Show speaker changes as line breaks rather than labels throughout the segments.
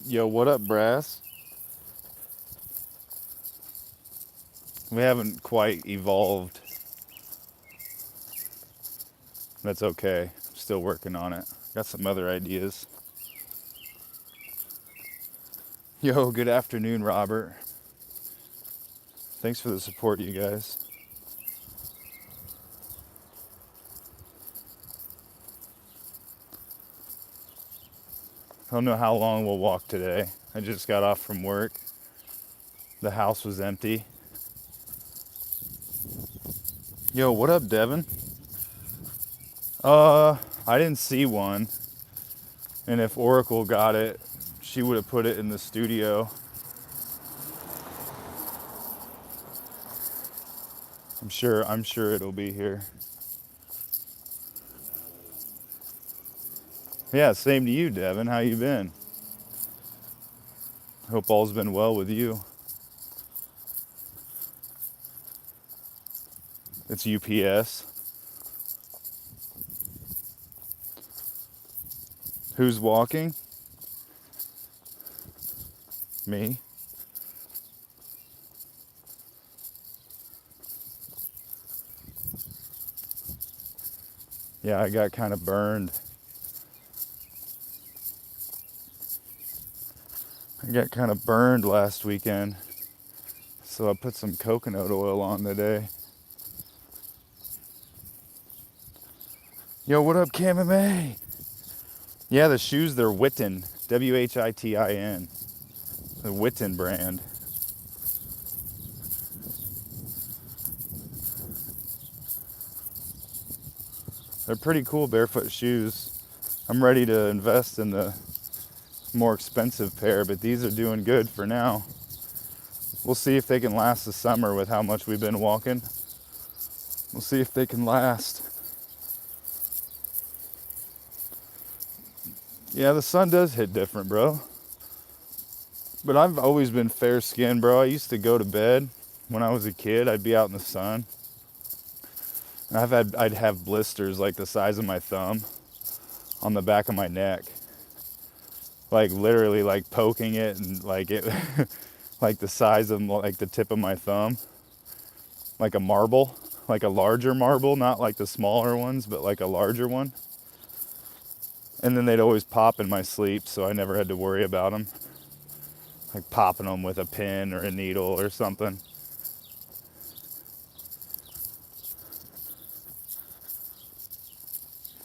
Yo, what up, Brass? We haven't quite evolved. That's okay. Still working on it. Got some other ideas. Yo, good afternoon, Robert. Thanks for the support, you guys. I don't know how long we'll walk today. I just got off from work. The house was empty. Yo, what up, Devin? I didn't see one. And if Oracle got it, she would have put it in the studio. I'm sure it'll be here. Yeah, same to you, Devin. How you been? Hope all's been well with you. It's UPS. Who's walking? Me. Yeah, I got kind of burned. I got kind of burned last weekend. So I put some coconut oil on today. Yo, what up, MMA? Yeah, the shoes, they're Witten. Whitin. The Witten brand. They're pretty cool barefoot shoes. I'm ready to invest in the more expensive pair, but these are doing good for now. We'll see if they can last the summer with how much we've been walking. We'll see if they can last. Yeah, the sun does hit different, bro. But I've always been fair skinned, bro. I used to go to bed when I was a kid. I'd be out in the sun. I'd have blisters like the size of my thumb on the back of my neck. Like literally like poking it and like it like the size of like the tip of my thumb. Like a marble, like a larger marble, not like the smaller ones, but like a larger one. And then they'd always pop in my sleep, so I never had to worry about them. Like popping them with a pin or a needle or something.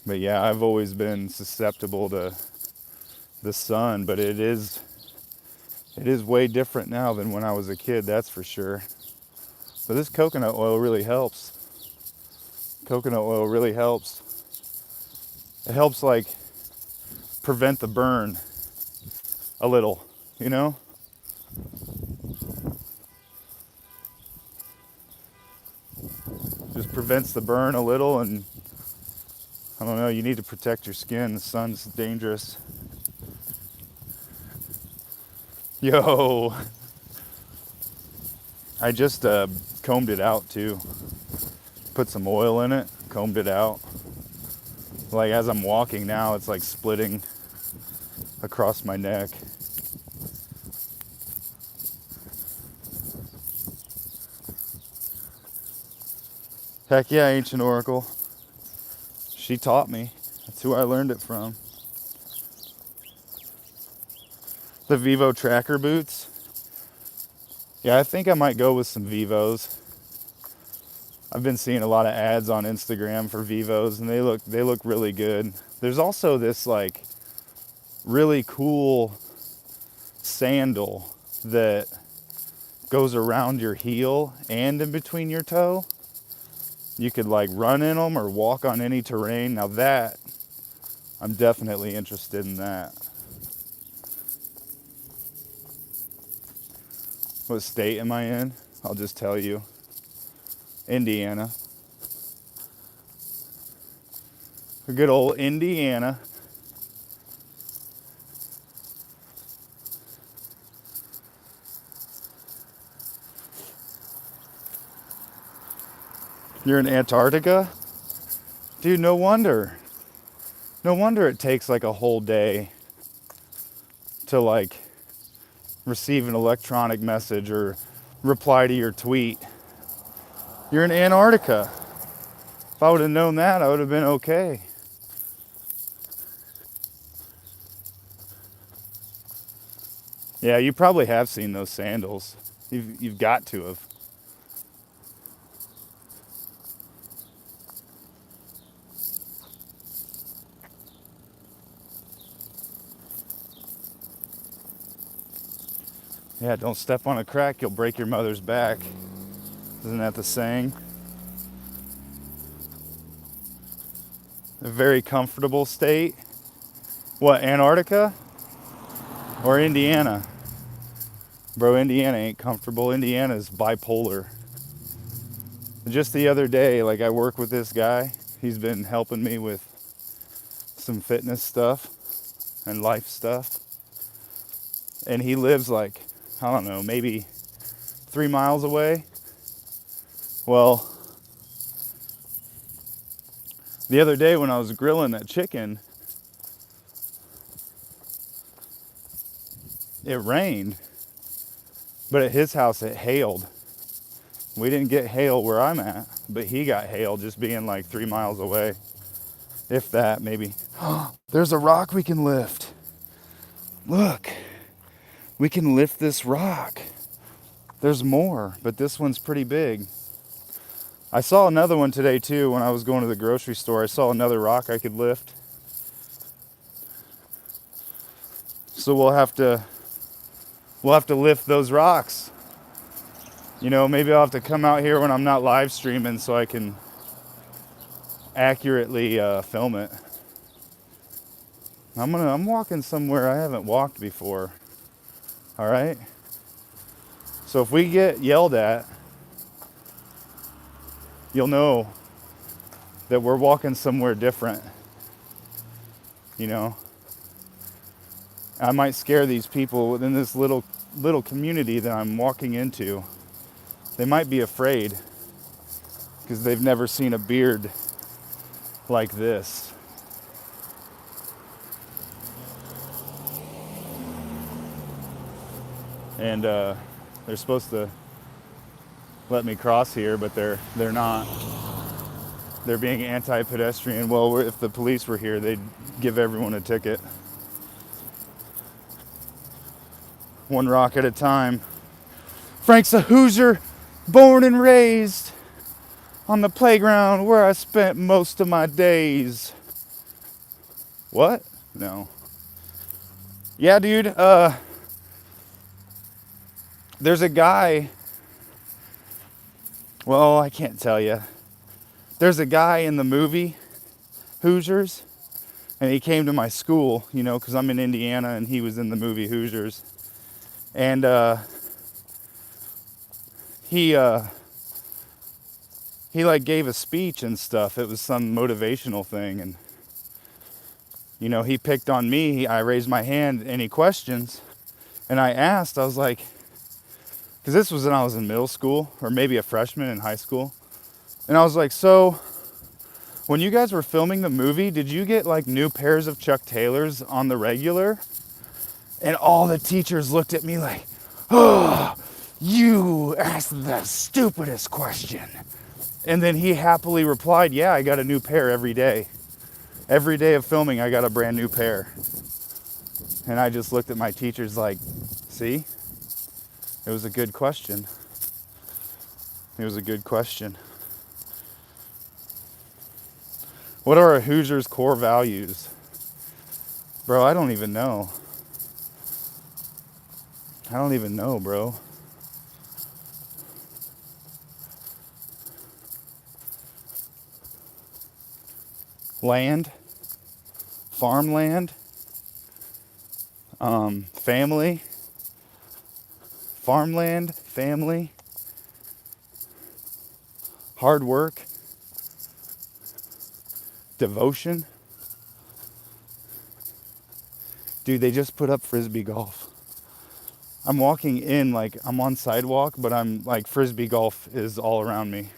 But yeah, I've always been susceptible to the sun, but it is way different now than when I was a kid, that's for sure. But this coconut oil really helps. Coconut oil really helps. It helps like prevent the burn a little, you know? Just prevents the burn a little, and I don't know, you need to protect your skin. The sun's dangerous. Yo, I just combed it out too. Put some oil in it, combed it out. Like as I'm walking now, it's like splitting across my neck. Heck yeah, Ancient Oracle. She taught me. That's who I learned it from. The Vivo tracker boots. Yeah, I think I might go with some Vivos. I've been seeing a lot of ads on Instagram for Vivos, and they look really good. There's also this like really cool sandal that goes around your heel and in between your toe. You could like run in them or walk on any terrain. Now that, I'm definitely interested in that. What state am I in? I'll just tell you. Indiana. A good old Indiana. You're in Antarctica? Dude, no wonder. No wonder it takes like a whole day to like receive an electronic message or reply to your tweet. You're in Antarctica. If I would have known that, I would have been okay. Yeah, you probably have seen those sandals. You've got to have. Yeah, don't step on a crack, you'll break your mother's back. Isn't that the saying? A very comfortable state. What, Antarctica or Indiana? Bro, Indiana ain't comfortable. Indiana's bipolar. Just the other day, like I work with this guy. He's been helping me with some fitness stuff and life stuff. And he lives like, I don't know, maybe 3 miles away. Well, the other day when I was grilling that chicken, it rained. But at his house, it hailed. We didn't get hail where I'm at, but he got hail just being like 3 miles away. If that, maybe. There's a rock we can lift. Look, we can lift this rock. There's more, but this one's pretty big. I saw another one today too when I was going to the grocery store. I saw another rock I could lift. So we'll have to lift those rocks. You know, maybe I'll have to come out here when I'm not live streaming so I can accurately film it. I'm walking somewhere I haven't walked before. All right? So if we get yelled at, you'll know that we're walking somewhere different. You know? I might scare these people within this little community that I'm walking into. They might be afraid because they've never seen a beard like this. And they're supposed to let me cross here, but they're not. They're being anti-pedestrian. Well, if the police were here, they'd give everyone a ticket. One rock at a time. Frank's a Hoosier, born and raised on the playground where I spent most of my days. What? No. Yeah, dude, there's a guy, well, I can't tell you. There's a guy in the movie, Hoosiers, and he came to my school, you know, because I'm in Indiana, and he was in the movie Hoosiers. And he like gave a speech and stuff. It was some motivational thing, and you know, he picked on me. I raised my hand, any questions? And I asked, I was like, because this was when I was in middle school, or maybe a freshman in high school. And I was like, so when you guys were filming the movie, did you get like new pairs of Chuck Taylors on the regular? And all the teachers looked at me like, oh, you asked the stupidest question. And then he happily replied, yeah, I got a new pair every day. Every day of filming, I got a brand new pair. And I just looked at my teachers like, see? It was a good question. It was a good question. What are a Hoosiers' core values? Bro, I don't even know. I don't even know, bro. Land, farmland, family, farmland, family, hard work, devotion. Dude, they just put up frisbee golf. I'm walking in, like I'm on sidewalk, but I'm like frisbee golf is all around me.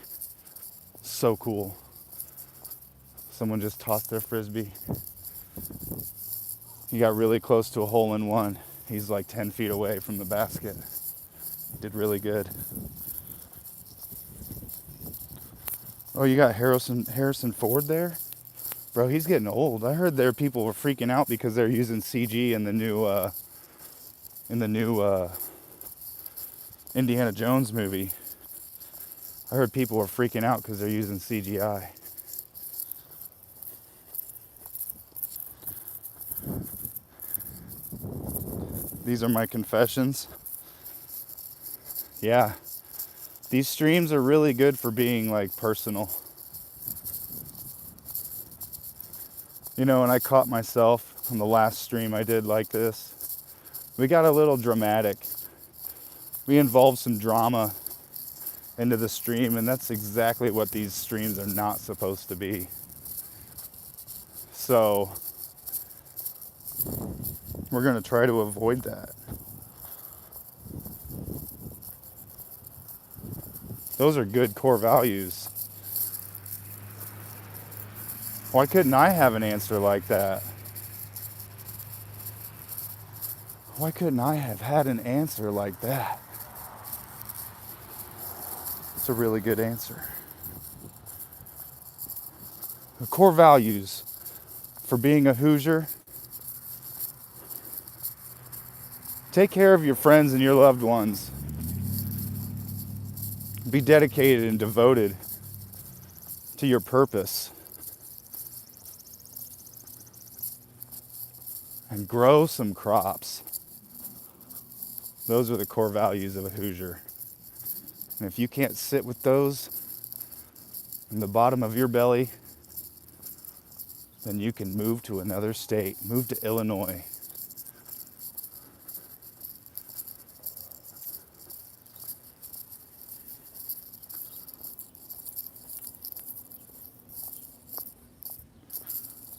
So cool. Someone just tossed their frisbee. He got really close to a hole in one. He's like 10 feet away from the basket. Did really good. Oh, you got Harrison Ford there? Bro, he's getting old. I heard there people were freaking out because they're using CG in the new Indiana Jones movie. I heard people were freaking out because they're using CGI. These are my confessions. Yeah, these streams are really good for being like personal. You know, and I caught myself on the last stream I did like this. We got a little dramatic. We involved some drama into the stream, and that's exactly what these streams are not supposed to be. So we're going to try to avoid that. Those are good core values. Why couldn't I have an answer like that? Why couldn't I have had an answer like that? It's a really good answer. The core values for being a Hoosier: take care of your friends and your loved ones. Be dedicated and devoted to your purpose. And grow some crops. Those are the core values of a Hoosier. And if you can't sit with those in the bottom of your belly, then you can move to another state. Move to Illinois.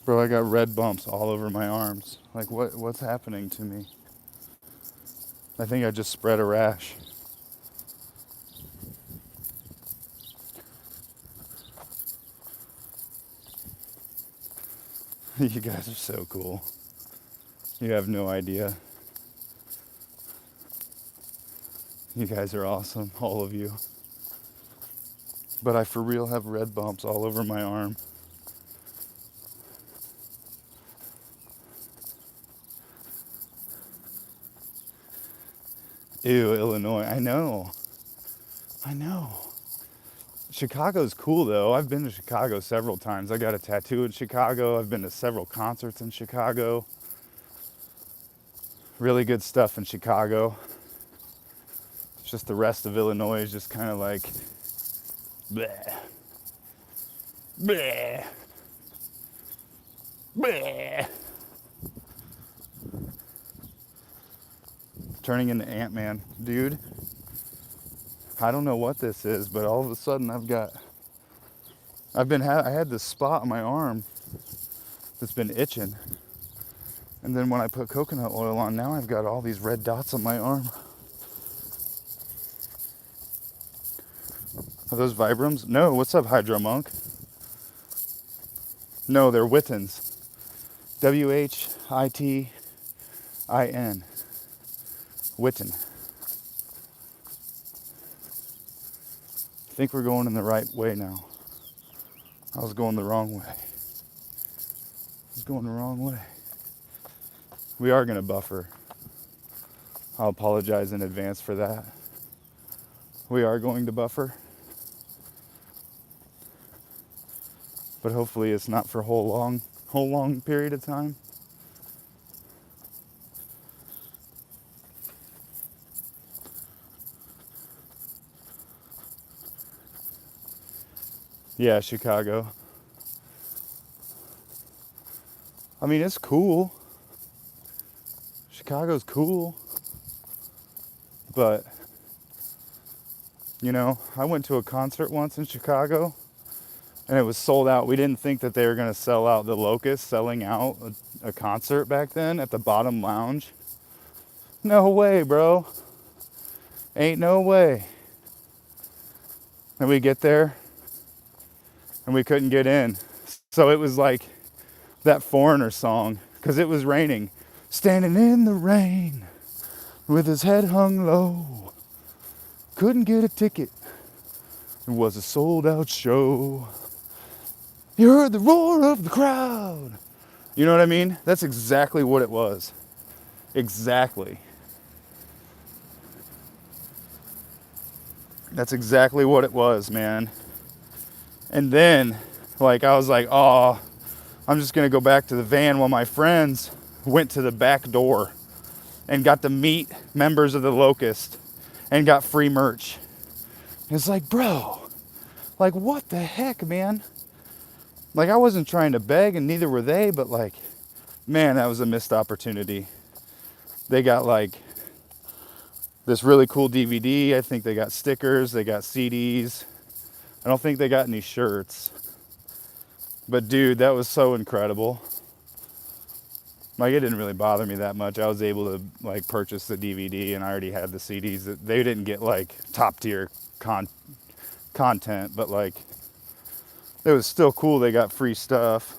Bro, I got red bumps all over my arms. Like, what's happening to me? I think I just spread a rash. You guys are so cool. You have no idea. You guys are awesome, all of you. But I for real have red bumps all over my arm. Ew, Illinois. I know. Chicago's cool though. I've been to Chicago several times. I got a tattoo in Chicago. I've been to several concerts in Chicago. Really good stuff in Chicago. It's just the rest of Illinois is just kind of like bleh. Bleh. Bleh. Turning into Ant-Man. Dude, I don't know what this is, but all of a sudden I had this spot on my arm that's been itching. And then when I put coconut oil on, now I've got all these red dots on my arm. Are those Vibrams? No, what's up, Hydro Monk? No, they're Wittins. Whitin. Witten. I think we're going in the right way now. I was going the wrong way. We are going to buffer. I'll apologize in advance for that. We are going to buffer. But hopefully it's not for a whole long period of time. Yeah, Chicago. I mean, it's cool. Chicago's cool. But, you know, I went to a concert once in Chicago and it was sold out. We didn't think that they were going to sell out. The Locust selling out a concert back then at the Bottom Lounge. No way, bro. Ain't no way. And we get there and we couldn't get in. So it was like that Foreigner song, because it was raining. Standing in the rain. with his head hung low. Couldn't get a ticket. It was a sold out show. You heard the roar of the crowd. You know what I mean? That's exactly what it was. Exactly. That's exactly what it was, man. And then, like, I was like, oh, I'm just gonna go back to the van while my friends went to the back door and got to meet members of the Locust and got free merch. It's like, bro, like, what the heck, man? Like, I wasn't trying to beg, and neither were they, but like, man, that was a missed opportunity. They got like this really cool DVD. I think they got stickers, they got CDs. I don't think they got any shirts. But dude, that was so incredible. Like, it didn't really bother me that much. I was able to like purchase the DVD, and I already had the CDs. They didn't get like top tier content, but like, it was still cool. They got free stuff.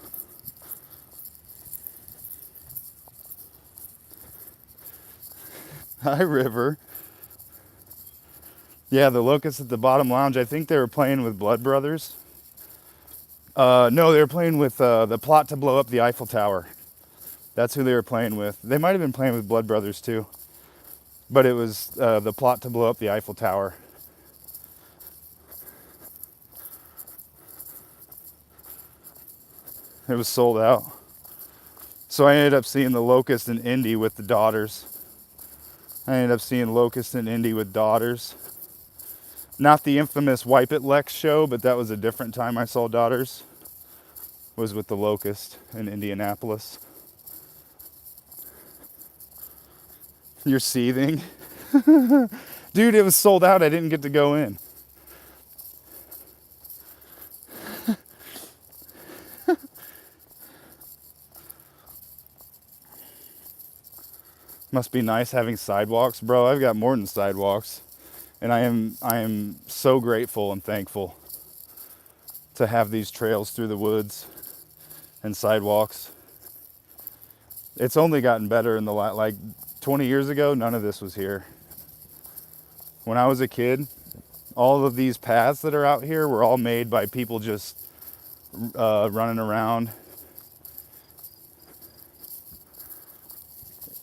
Hi, River. Yeah, the Locusts at the bottom lounge. I think they were playing with Blood Brothers. No, they were playing with the Plot to Blow Up the Eiffel Tower. That's who they were playing with. They might have been playing with Blood Brothers too. But it was the Plot to Blow Up the Eiffel Tower. It was sold out. So I ended up seeing the Locust and Indy with the Daughters. I ended up seeing Locust and Indy with Daughters. Not the infamous Wipe It Lex show, but that was a different time I saw Daughters. Was with the Locust in Indianapolis. You're seething? Dude, it was sold out. I didn't get to go in. Must be nice having sidewalks. Bro, I've got more than sidewalks. And I am so grateful and thankful to have these trails through the woods and sidewalks. It's only gotten better in the like 20 years ago, none of this was here. When I was a kid, all of these paths that are out here were all made by people just running around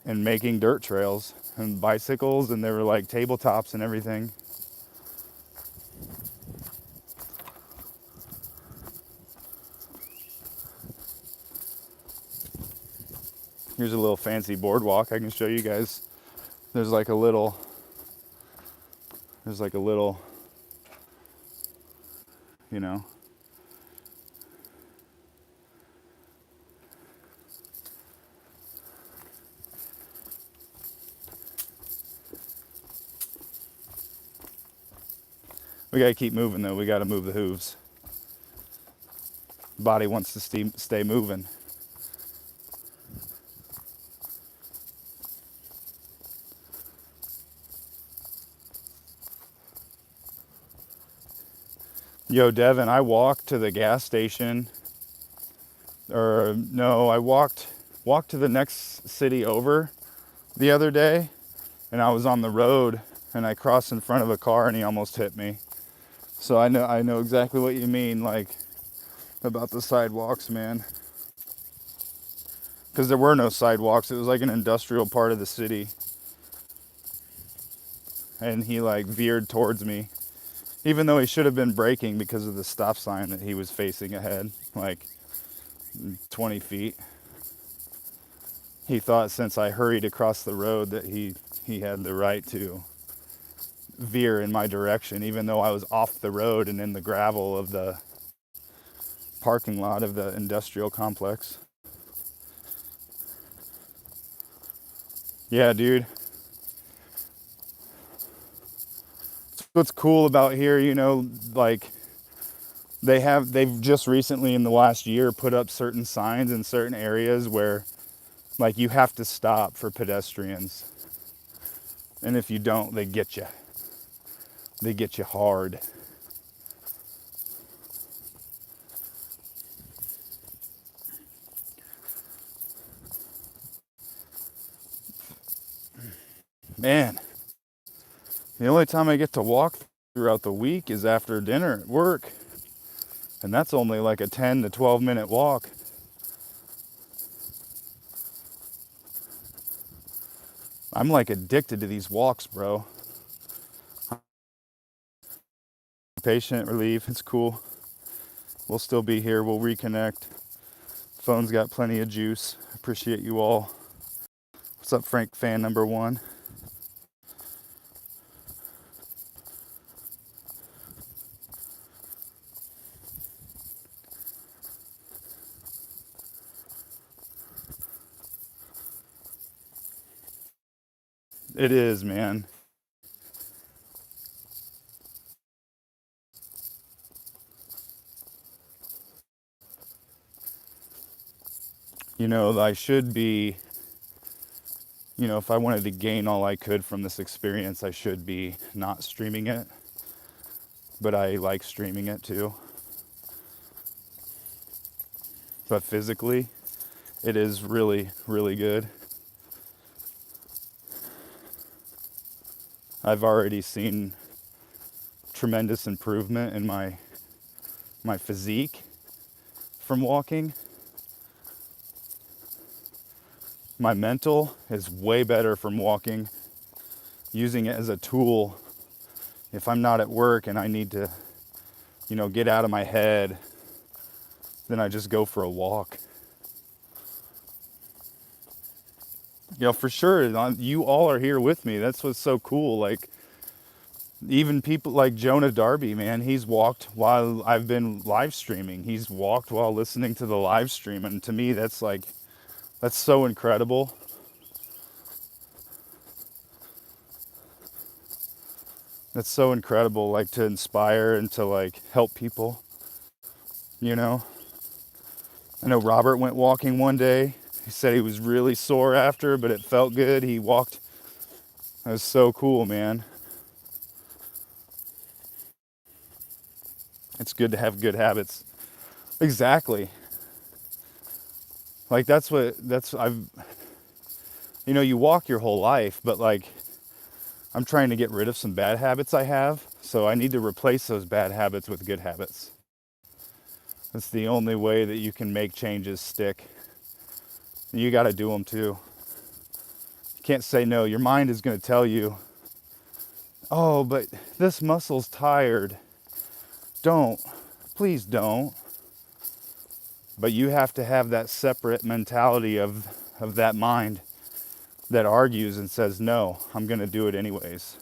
and making dirt trails and bicycles, and they were like tabletops and everything. Here's a little fancy boardwalk I can show you guys. There's like a little, you know, we gotta keep moving though. We gotta move the hooves. Body wants to stay moving. Yo, Devin, I walked to the gas station, or no, I walked to the next city over the other day, and I was on the road, and I crossed in front of a car, and he almost hit me. So I know exactly what you mean, like, about the sidewalks, man. Because there were no sidewalks. It was like an industrial part of the city. And he like veered towards me. Even though he should have been braking because of the stop sign that he was facing ahead, like 20 feet. He thought since I hurried across the road that he had the right to veer in my direction, even though I was off the road and in the gravel of the parking lot of the industrial complex. Yeah, dude. What's cool about here, you know, like they've just recently in the last year put up certain signs in certain areas where like you have to stop for pedestrians. And if you don't, they get you. They get you hard. Man, the only time I get to walk throughout the week is after dinner at work. And that's only like a 10 to 12 minute walk. I'm like addicted to these walks, bro. Patient relief, it's cool. We'll still be here, we'll reconnect. Phone's got plenty of juice. Appreciate you all. What's up, Frank fan number one? It is, man. You know, I should be, you know, if I wanted to gain all I could from this experience, I should be not streaming it. But I like streaming it too. But physically, it is really, really good. I've already seen tremendous improvement in my physique from walking. My mental is way better from walking, using it as a tool. If I'm not at work and I need to, you know, get out of my head, then I just go for a walk. You know, for sure, you all are here with me. That's what's so cool. Like, even people like Jonah Darby, man, he's walked while I've been live streaming. He's walked while listening to the live stream. And to me, that's like, that's so incredible. That's so incredible, like, to inspire and to like help people, you know. I know Robert went walking one day. He said he was really sore after, but it felt good. He walked. That was so cool, man. It's good to have good habits. Exactly. Like, I've, you know, you walk your whole life, but like, I'm trying to get rid of some bad habits I have. So I need to replace those bad habits with good habits. That's the only way that you can make changes stick. And you got to do them too. You can't say no. Your mind is going to tell you, oh, but this muscle's tired. Don't. Please don't. But you have to have that separate mentality of that mind that argues and says, no, I'm going to do it anyways.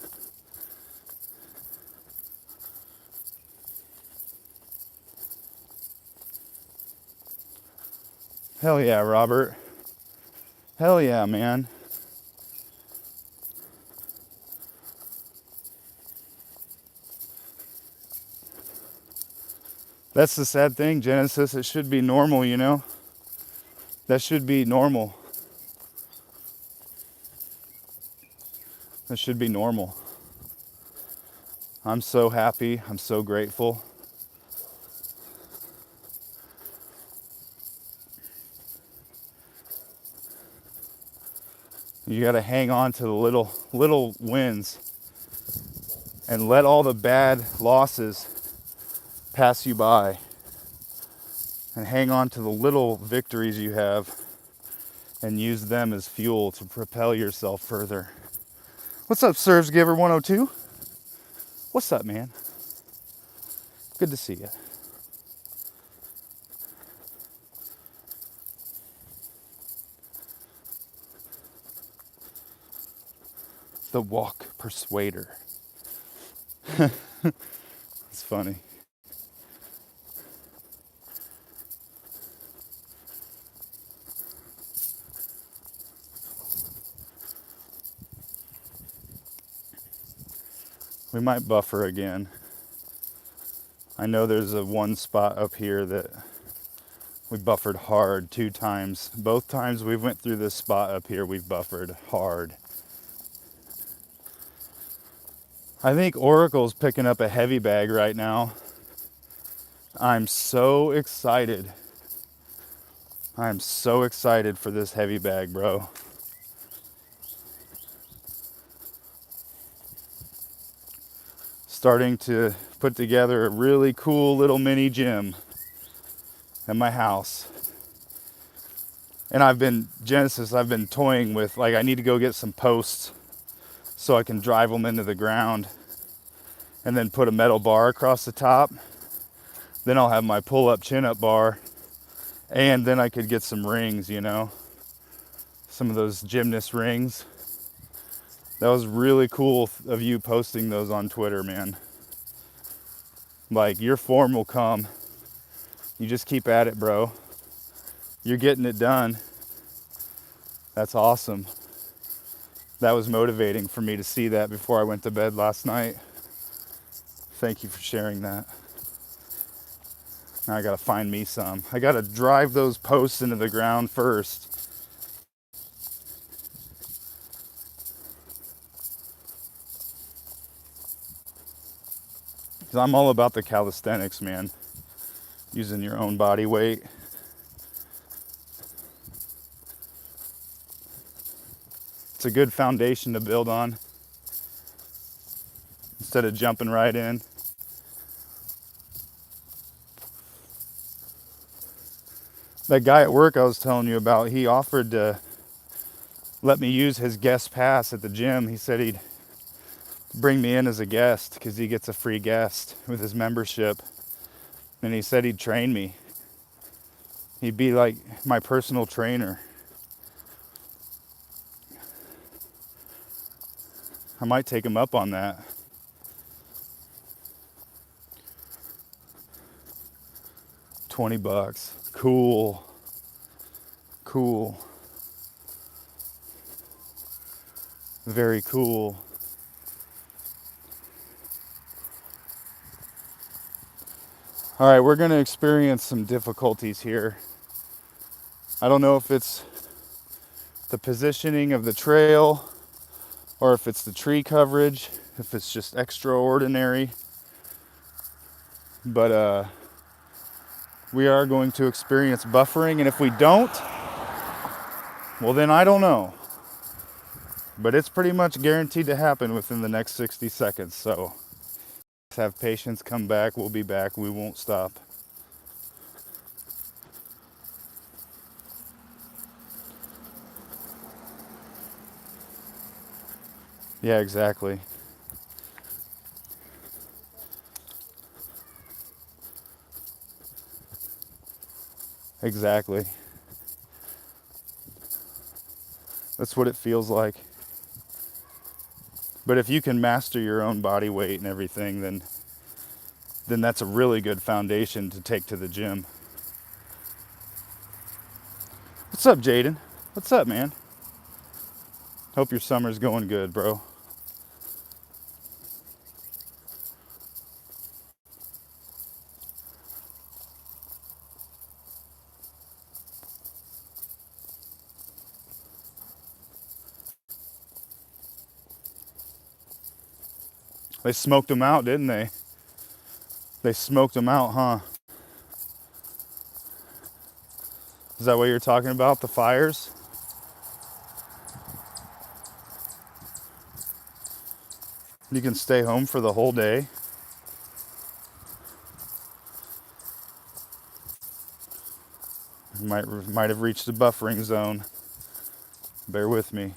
Hell yeah, Robert. Hell yeah, man. That's the sad thing, Genesis. It should be normal, you know? That should be normal. That should be normal. I'm so happy. I'm so grateful. You got to hang on to the little wins and let all the bad losses pass you by. And hang on to the little victories you have and use them as fuel to propel yourself further. What's up, Serves Giver 102? What's up, man? Good to see you. The walk persuader. It's funny. We might buffer again. I know there's a one spot up here that we buffered hard 2 times. Both times we went through this spot up here, we've buffered hard. I think Oracle's picking up a heavy bag right now. I'm so excited. I'm so excited for this heavy bag, bro. starting to put together a really cool little mini gym at my house. And I've been toying with, like, I need to go get some posts so I can drive them into the ground and then put a metal bar across the top. Then I'll have my pull-up chin-up bar, and then I could get some rings, you know, some of those gymnast rings. That was really cool of you posting those on Twitter, man. Like, your form will come. You just keep at it, bro. You're getting it done. That's awesome. That was motivating for me to see that before I went to bed last night. Thank you for sharing that. Now I gotta find me some. I gotta drive those posts into the ground first. Because I'm all about the calisthenics, man. Using your own body weight. It's a good foundation to build on instead of jumping right in. That guy at work I was telling you about, he offered to let me use his guest pass at the gym. He said he'd bring me in as a guest because he gets a free guest with his membership. And he said he'd train me. He'd be like my personal trainer. I might take him up on that. $20. Cool. Cool. Very cool. All right, we're going to experience some difficulties here. I don't know if it's the positioning of the trail or if it's the tree coverage, if it's just extraordinary. But we are going to experience buffering, and if we don't, well, then I don't know. But it's pretty much guaranteed to happen within the next 60 seconds, so have patience, come back, we'll be back, we won't stop. Yeah, exactly. Exactly. That's what it feels like. But if you can master your own body weight and everything, then that's a really good foundation to take to the gym. What's up, Jaden? What's up, man? Hope your summer's going good, bro. They smoked them out, didn't they? They smoked them out, huh? Is that what you're talking about, the fires? You can stay home for the whole day. Might have reached the buffering zone. Bear with me.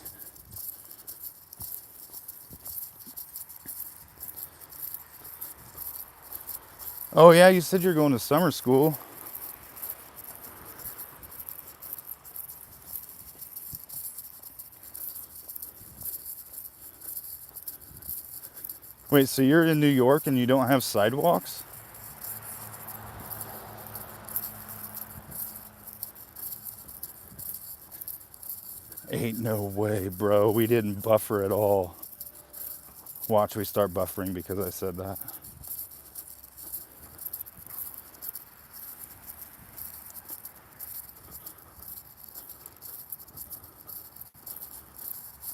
Oh yeah, you said you're going to summer school. Wait, so you're in New York and you don't have sidewalks? Ain't no way, bro. We didn't buffer at all. Watch, we start buffering because I said that.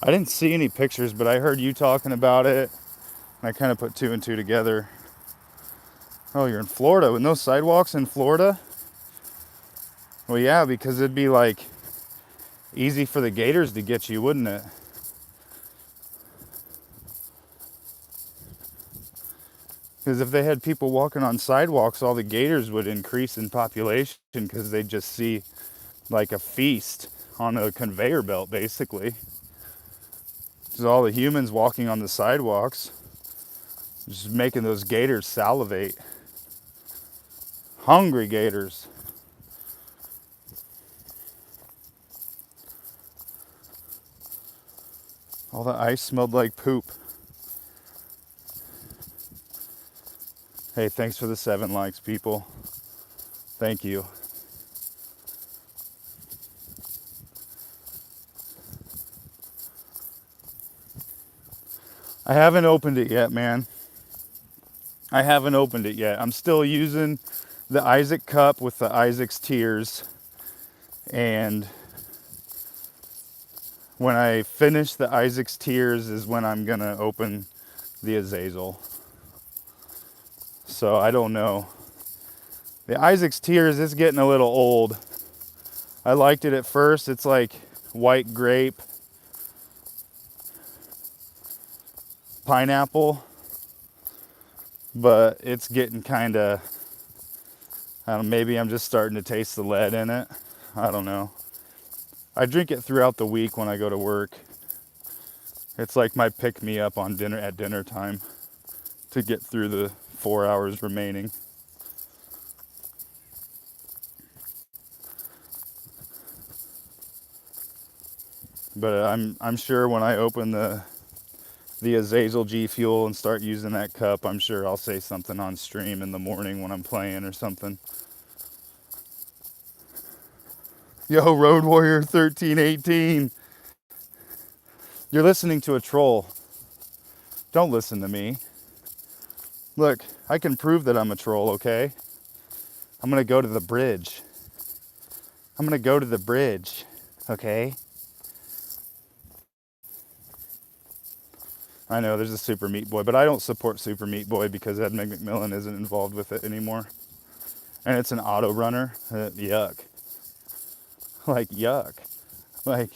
I didn't see any pictures, but I heard you talking about it. And I kind of put two and two together. Oh, you're in Florida with no sidewalks in Florida? Well, yeah, because it'd be like easy for the gators to get you, wouldn't it? Because if they had people walking on sidewalks, all the gators would increase in population because they'd just see like a feast on a conveyor belt, basically. Because all the humans walking on the sidewalks, just making those gators salivate. Hungry gators. All the ice smelled like poop. Hey, thanks for the 7 likes, people. Thank you. I haven't opened it yet, man. I haven't opened it yet. I'm still using the Isaac cup with the Isaac's tears. And when I finish the Isaac's tears is when I'm gonna open the Azazel. So I don't know. The Isaac's tears is getting a little old. I liked it at first. It's like white grape, pineapple, but it's getting kind of, I don't know, maybe I'm just starting to taste the lead in it. I don't know. I drink it throughout the week when I go to work. It's like my pick-me-up on dinner at dinner time to get through the 4 hours remaining. But I'm sure when I open the Azazel G Fuel and start using that cup, I'm sure I'll say something on stream in the morning when I'm playing or something. Yo, Road Warrior 1318. You're listening to a troll. Don't listen to me. Look, I can prove that I'm a troll, okay? I'm gonna go to the bridge. I'm gonna go to the bridge, okay? I know there's a Super Meat Boy, but I don't support Super Meat Boy because Ed McMillan isn't involved with it anymore. And it's an auto runner. Yuck. Like, yuck. Like,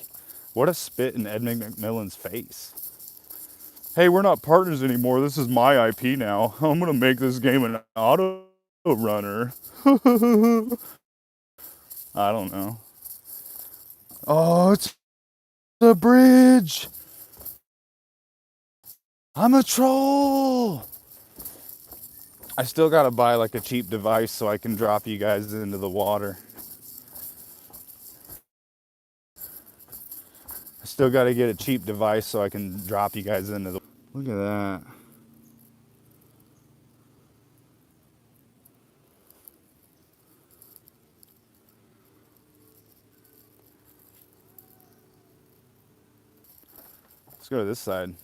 what a spit in Ed McMillan's face. Hey, we're not partners anymore. This is my IP now. I'm gonna make this game an auto runner. I don't know. Oh, it's the bridge. I'm a troll. I still gotta buy like a cheap device so I can drop you guys into the water. I still gotta get a cheap device so I can drop you guys into the. Look at that. Let's go to this side.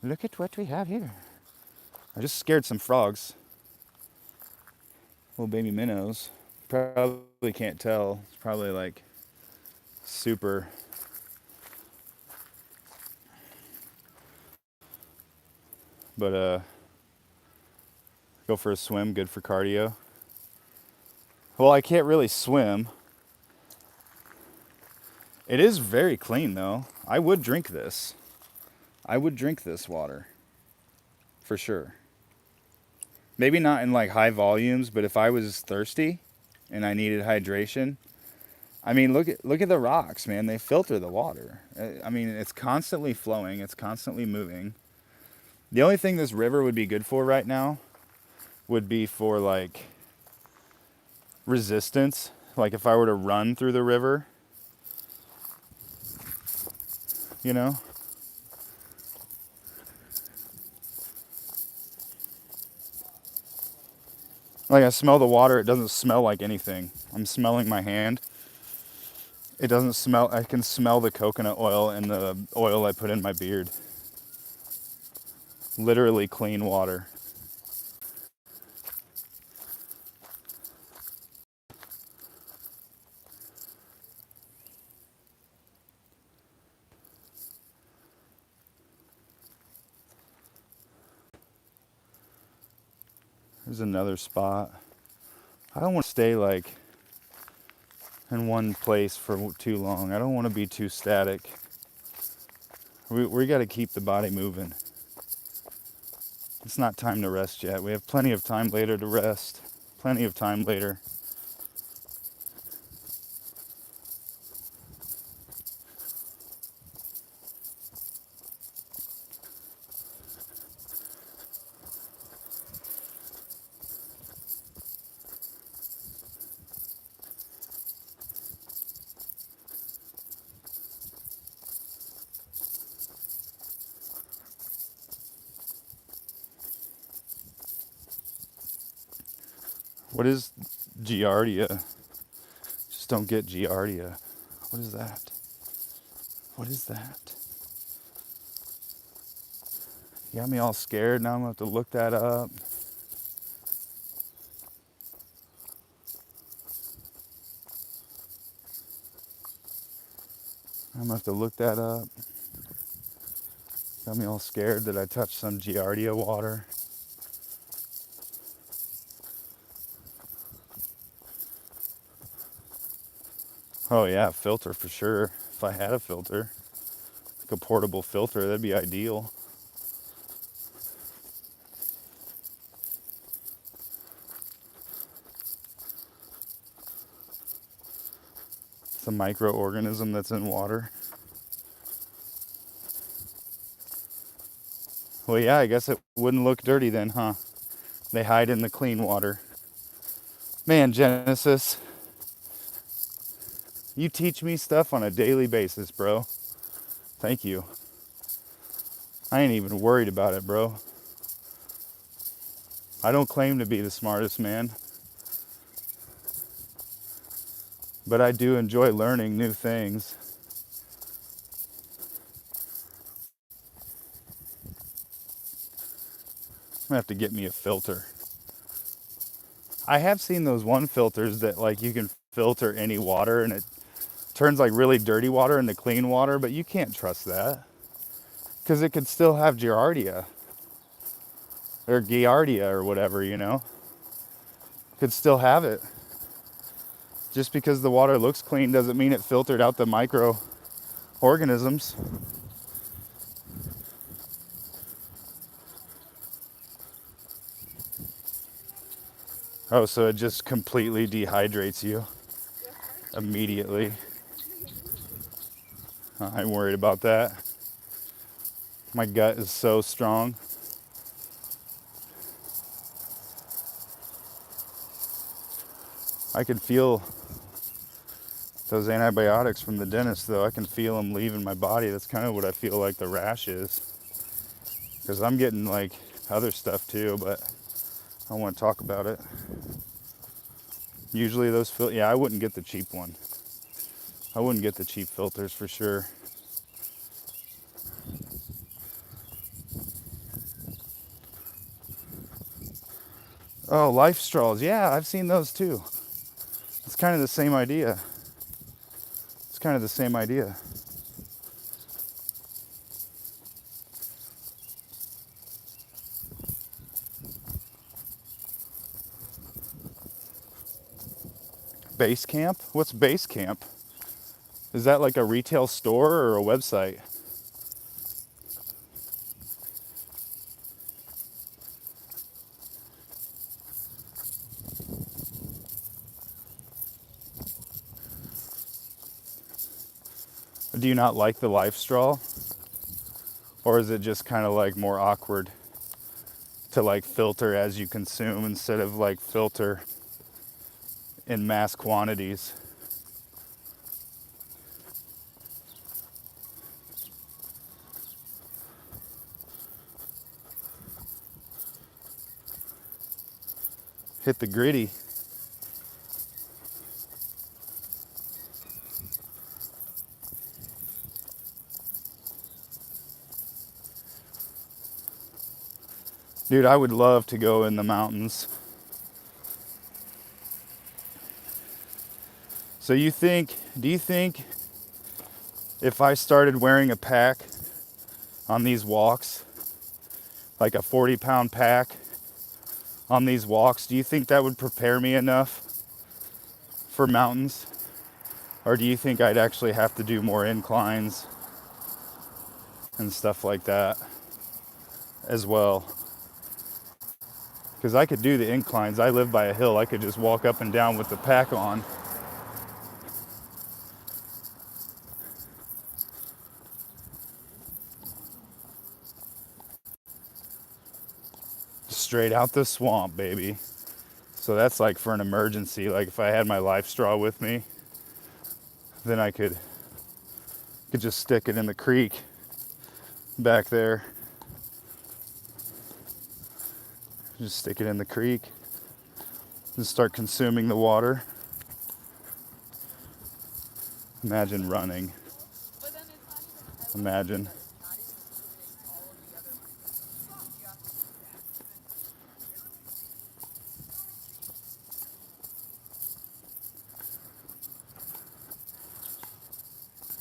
Look at what we have here. I just scared some frogs. Little baby minnows. Probably can't tell. It's probably like super. But go for a swim, good for cardio. Well, I can't really swim. It is very clean though. I would drink this. I would drink this water. For sure. Maybe not in like high volumes, but if I was thirsty and I needed hydration, I mean, look at the rocks, man. They filter the water. I mean, it's constantly flowing. It's constantly moving. The only thing this river would be good for right now would be for like resistance. Like if I were to run through the river, you know? Like I smell the water, it doesn't smell like anything. I'm smelling my hand. It doesn't smell, I can smell the coconut oil and the oil I put in my beard. Literally clean water. There's another spot. I don't want to stay like in one place for too long. I don't want to be too static. We got to keep the body moving. It's not time to rest yet. We have plenty of time later to rest. Plenty of time later. What is Giardia? Just don't get Giardia. What is that? What is that? You got me all scared. Now I'm going to have to look that up. I'm going to have to look that up. Got me all scared that I touched some Giardia water. Oh yeah, filter for sure. If I had a filter, like a portable filter, that'd be ideal. It's a microorganism that's in water. Well, yeah, I guess it wouldn't look dirty then, huh? They hide in the clean water. Man, Genesis, you teach me stuff on a daily basis, bro. Thank you. I ain't even worried about it, bro. I don't claim to be the smartest man, but I do enjoy learning new things. I'm gonna have to get me a filter. I have seen those one filters that like you can filter any water and it turns like really dirty water into clean water, but you can't trust that because it could still have Giardia or Giardia or whatever, you know. Could still have it. Just because the water looks clean doesn't mean it filtered out the microorganisms. Oh, so it just completely dehydrates you immediately. I'm worried about that. My gut is so strong. I can feel those antibiotics from the dentist, though. I can feel them leaving my body. That's kind of what I feel like the rash is. Because I'm getting like other stuff too, but I don't want to talk about it. Usually those yeah, I wouldn't get the cheap one. I wouldn't get the cheap filters for sure. Oh, life straws. Yeah, I've seen those too. It's kind of the same idea. It's kind of the same idea. Base Camp? What's Base Camp? Is that like a retail store or a website? Do you not like the life straw? Or is it just kind of like more awkward to like filter as you consume instead of like filter in mass quantities? Hit the gritty. Dude, I would love to go in the mountains. So do you think if I started wearing a pack on these walks, like a 40-pound pack on these walks, do you think that would prepare me enough for mountains? Or do you think I'd actually have to do more inclines and stuff like that as well? Because I could do the inclines. I live by a hill. I could just walk up and down with the pack on. Straight out the swamp, baby. So that's like for an emergency. Like if I had my life straw with me, then I could just stick it in the creek back there. Just stick it in the creek and start consuming the water. Imagine running. Imagine.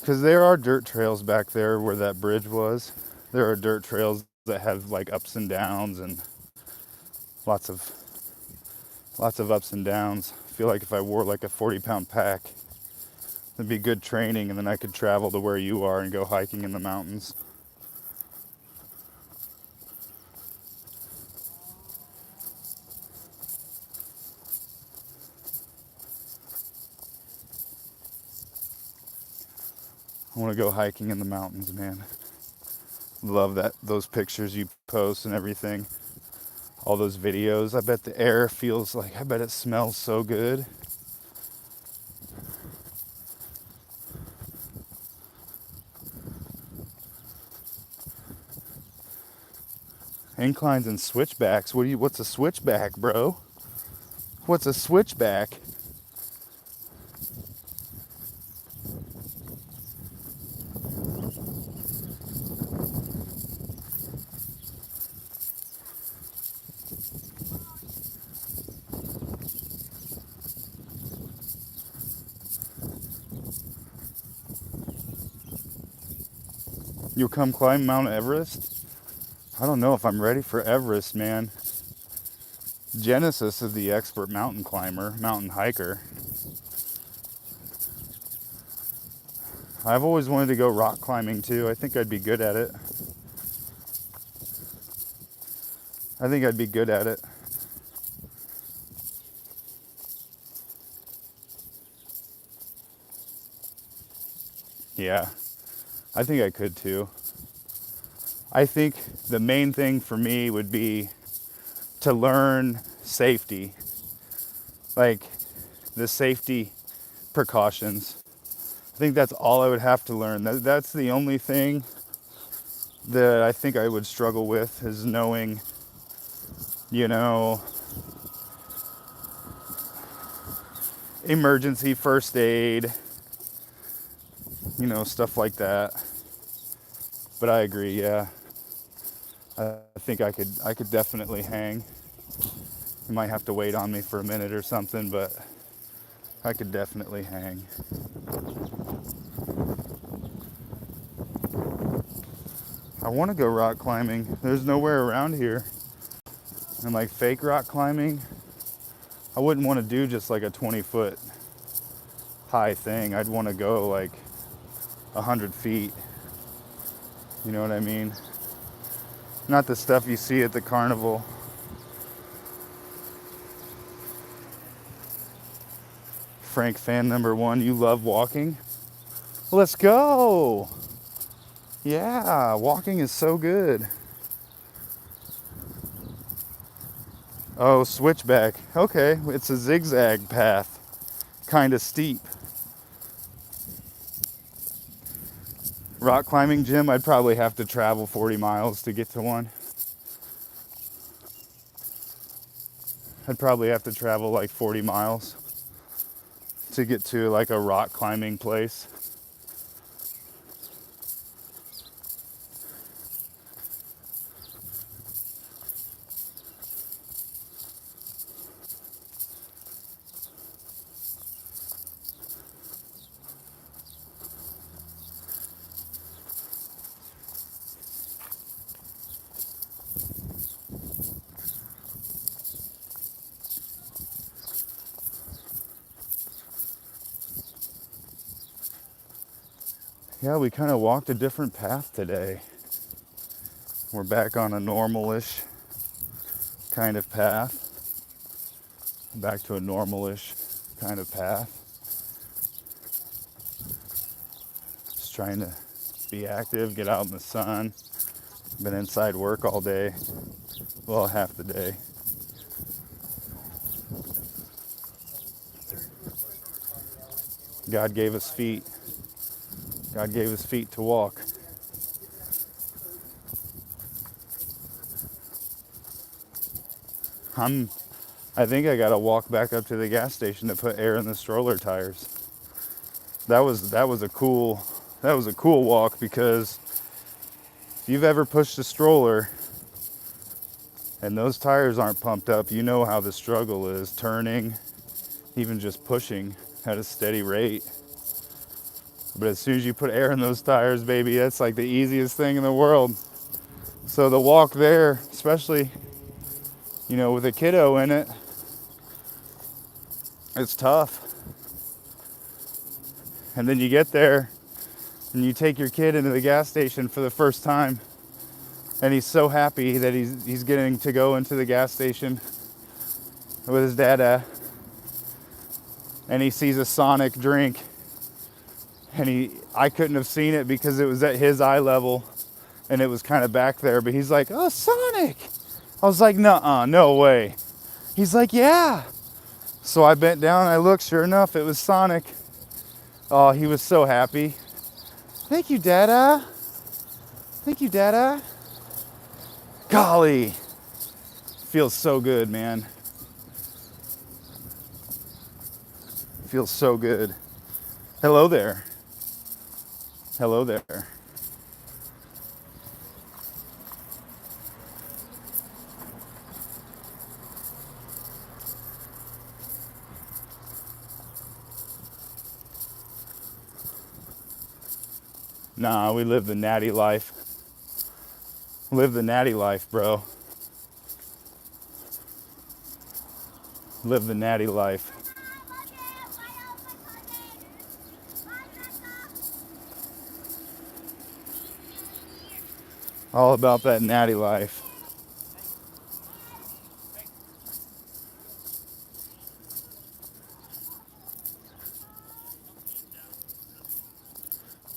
Because there are dirt trails back there where that bridge was. There are dirt trails that have like ups and downs and lots of ups and downs. I feel like if I wore like a 40-pound pack, it'd be good training, and then I could travel to where you are and go hiking in the mountains. I want to go hiking in the mountains, man. Love those pictures you post and everything. All those videos. I bet the air feels like, I bet it smells so good. Inclines and switchbacks. What's a switchback, bro? What's a switchback? You'll come climb Mount Everest? I don't know if I'm ready for Everest, man. Genesis is the expert mountain climber, mountain hiker. I've always wanted to go rock climbing too. I think I'd be good at it. I think I'd be good at it. Yeah, I think I could too. I think the main thing for me would be to learn safety, like the safety precautions. I think that's all I would have to learn. That's the only thing that I think I would struggle with, is knowing, you know, emergency first aid, you know, stuff like that. But I agree, yeah. I think I could definitely hang. You might have to wait on me for a minute or something, but I could definitely hang. I want to go rock climbing. There's nowhere around here. And like fake rock climbing, I wouldn't want to do just like a 20-foot high thing. I'd want to go like 100 feet. You know what I mean? Not the stuff you see at the carnival. Frank fan number one, you love walking? Let's go! Yeah, walking is so good. Oh, switchback. Okay, it's a zigzag path. Kind of steep. Rock climbing gym, I'd probably have to travel 40 miles to get to one. I'd probably have to travel like 40 miles to get to like a rock climbing place. Yeah, we kind of walked a different path today. We're back on a normal-ish kind of path. Back to a normal-ish kind of path. Just trying to be active, get out in the sun. Been inside work all day. Well, half the day. God gave us feet. God gave us feet to walk. I think I gotta walk back up to the gas station to put air in the stroller tires. That was a cool walk, because if you've ever pushed a stroller and those tires aren't pumped up, you know how the struggle is turning, even just pushing at a steady rate. But as soon as you put air in those tires, baby, that's like the easiest thing in the world. So the walk there, especially, with a kiddo in it, it's tough. And then you get there and you take your kid into the gas station for the first time, and he's so happy that he's getting to go into the gas station with his dada, and he sees a Sonic drink, and I couldn't have seen it because it was at his eye level and it was kind of back there, but he's like, "Oh, Sonic." I was like, "Nuh-uh, no way." He's like, "Yeah." So I bent down, I looked, sure enough, it was Sonic. Oh, he was so happy. "Thank you, Dada. Thank you, Dada." Golly. Feels so good, man. Feels so good. Hello there. Hello there. Nah, we live the natty life. Live the natty life, bro. Live the natty life. All about that natty life.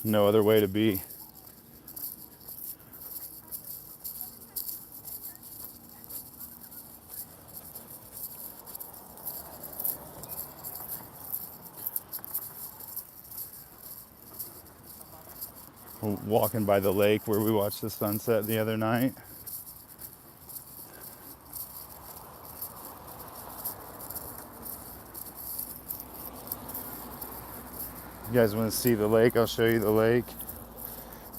No other way to be. Walking by the lake where we watched the sunset the other night. You guys want to see the lake? I'll show you the lake.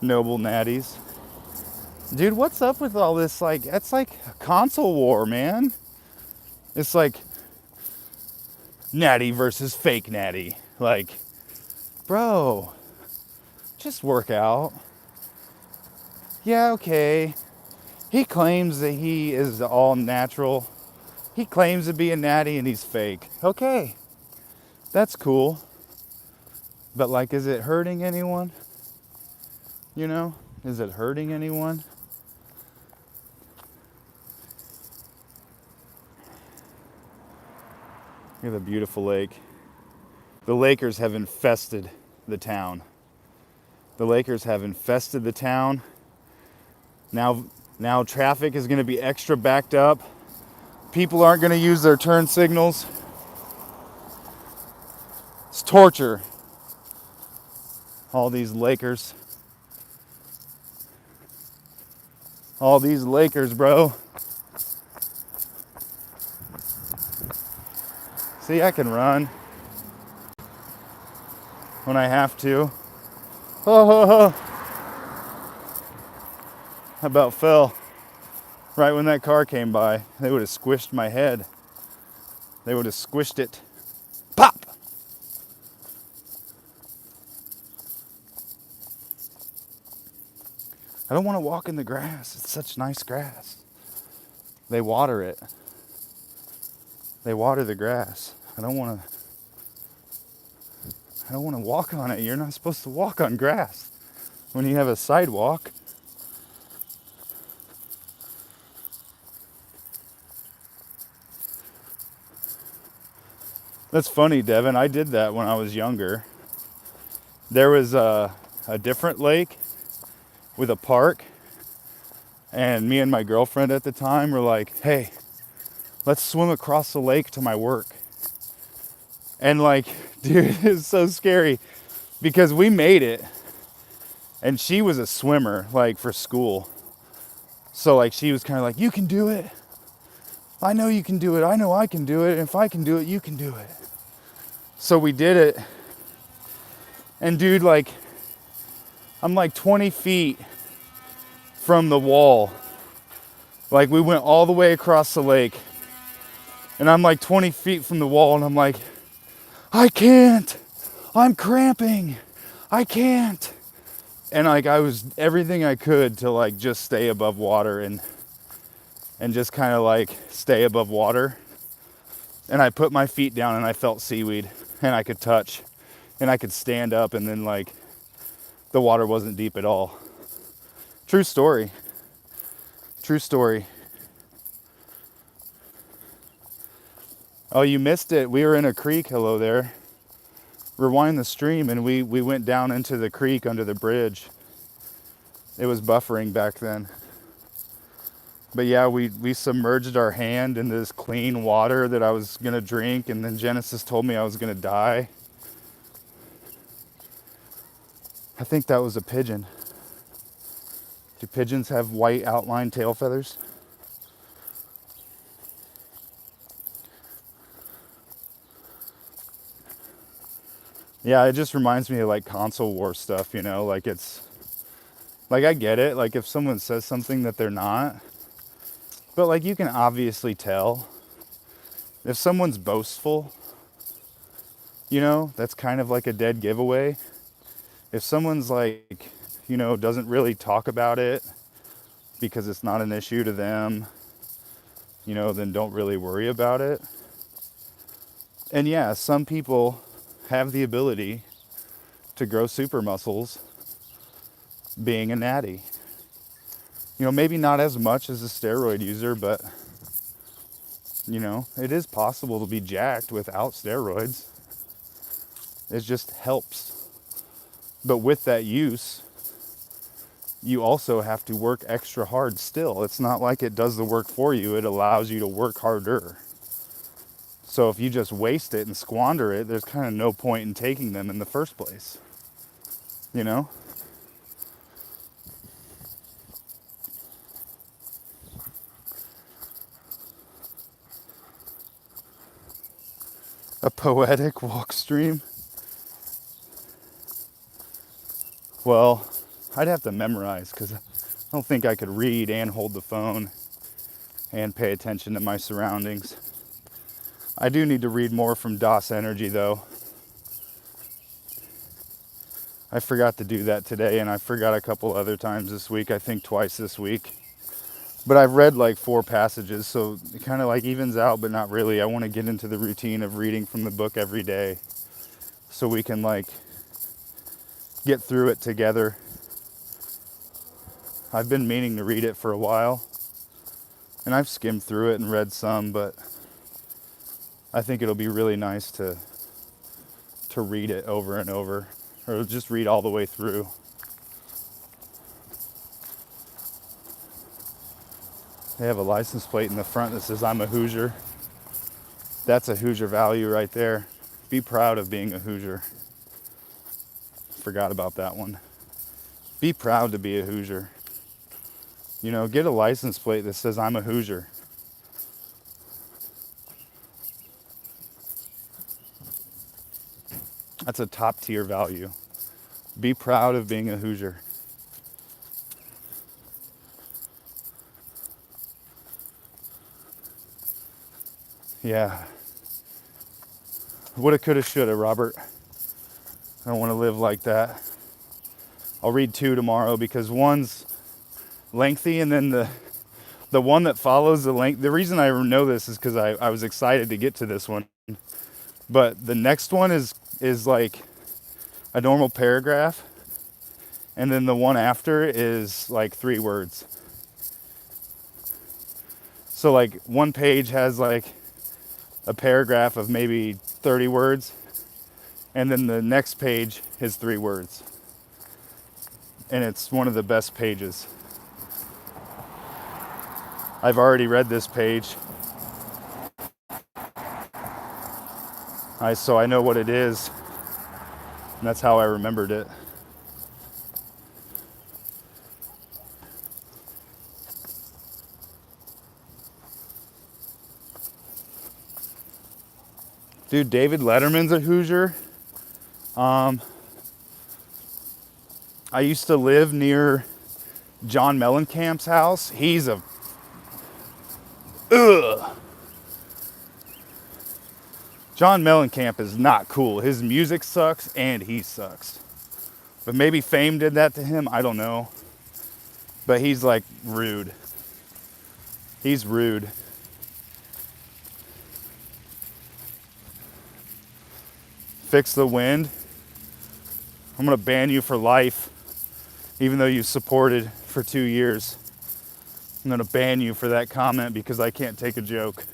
Noble natties. Dude, what's up with all this? That's like a console war, man. It's like natty versus fake natty. Like, bro, just work out. Yeah, okay. He claims that he is all natural. He claims to be a natty and he's fake. Okay, that's cool. But is it hurting anyone? Is it hurting anyone? Look at the beautiful lake. The Lakers have infested the town. The Lakers have infested the town. Now traffic is going to be extra backed up. People aren't going to use their turn signals. It's torture. All these Lakers. All these Lakers, bro. See, I can run when I have to. Oh, oh, oh. I about fell right when that car came by. They would have squished my head. They would have squished it. Pop! I don't want to walk in the grass. It's such nice grass. They water it. They water the grass. I don't want I don't want to walk on it. You're not supposed to walk on grass when you have a sidewalk. That's funny, Devin. I did that when I was younger. There was a different lake with a park, and me and my girlfriend at the time were like, hey, let's swim across the lake to my work. And like, dude, it's so scary because we made it, and she was a swimmer, like for school. So like she was kind of like, you can do it. I know you can do it. I know I can do it. And if I can do it, you can do it. So we did it. And dude, like, I'm like 20 feet from the wall. Like we went all the way across the lake. And I'm like 20 feet from the wall, and I'm like, I can't. I'm cramping. I can't. And like I was everything I could to like just stay above water and just kind of like stay above water. And I put my feet down and I felt seaweed, and I could touch, and I could stand up, and then like the water wasn't deep at all. True story. True story. Oh, you missed it. We were in a creek. Hello there. Rewind the stream, and we went down into the creek under the bridge. It was buffering back then. But yeah, we submerged our hand in this clean water that I was gonna drink, and then Genesis told me I was gonna die. I think that was a pigeon. Do pigeons have white outlined tail feathers? Yeah, it just reminds me of like console war stuff, you know, like it's, like I get it, like if someone says something that they're not, but like you can obviously tell. If someone's boastful, you know, that's kind of like a dead giveaway. If someone's like, you know, doesn't really talk about it because it's not an issue to them, you know, then don't really worry about it. And yeah, some people have the ability to grow super muscles being a natty. You know, maybe not as much as a steroid user, but you know, it is possible to be jacked without steroids. It just helps. But with that use, you also have to work extra hard still. It's not like it does the work for you, it allows you to work harder. So if you just waste it and squander it, there's kind of no point in taking them in the first place. You know? A poetic walk stream? Well, I'd have to memorize because I don't think I could read and hold the phone and pay attention to my surroundings. I do need to read more from DOS Energy though. I forgot to do that today, and I forgot a couple other times this week, I think twice this week. But I've read like 4 passages, so it kind of like evens out, but not really. I want to get into the routine of reading from the book every day so we can like get through it together. I've been meaning to read it for a while, and I've skimmed through it and read some, but I think it'll be really nice to read it over and over, or just read all the way through. They have a license plate in the front that says I'm a Hoosier. That's a Hoosier value right there. Be proud of being a Hoosier. Forgot about that one. Be proud to be a Hoosier. You know, get a license plate that says I'm a Hoosier. That's a top tier value. Be proud of being a Hoosier. Yeah. Woulda, coulda, shoulda, Robert. I don't want to live like that. I'll read 2 tomorrow because one's lengthy, and then the one that follows the length. The reason I know this is because I was excited to get to this one. But the next one is like a normal paragraph, and then the one after is like 3 words. So like one page has like a paragraph of maybe 30 words, and then the next page is 3 words. And it's one of the best pages. I've already read this page. So I know what it is, and that's how I remembered it. Dude, David Letterman's a Hoosier. I used to live near John Mellencamp's house. He's a... Ugh. John Mellencamp is not cool. His music sucks and he sucks. But maybe fame did that to him. I don't know. But he's like rude. He's rude. Fix the Wind. I'm going to ban you for life. Even though you've supported for 2 years. I'm going to ban you for that comment because I can't take a joke.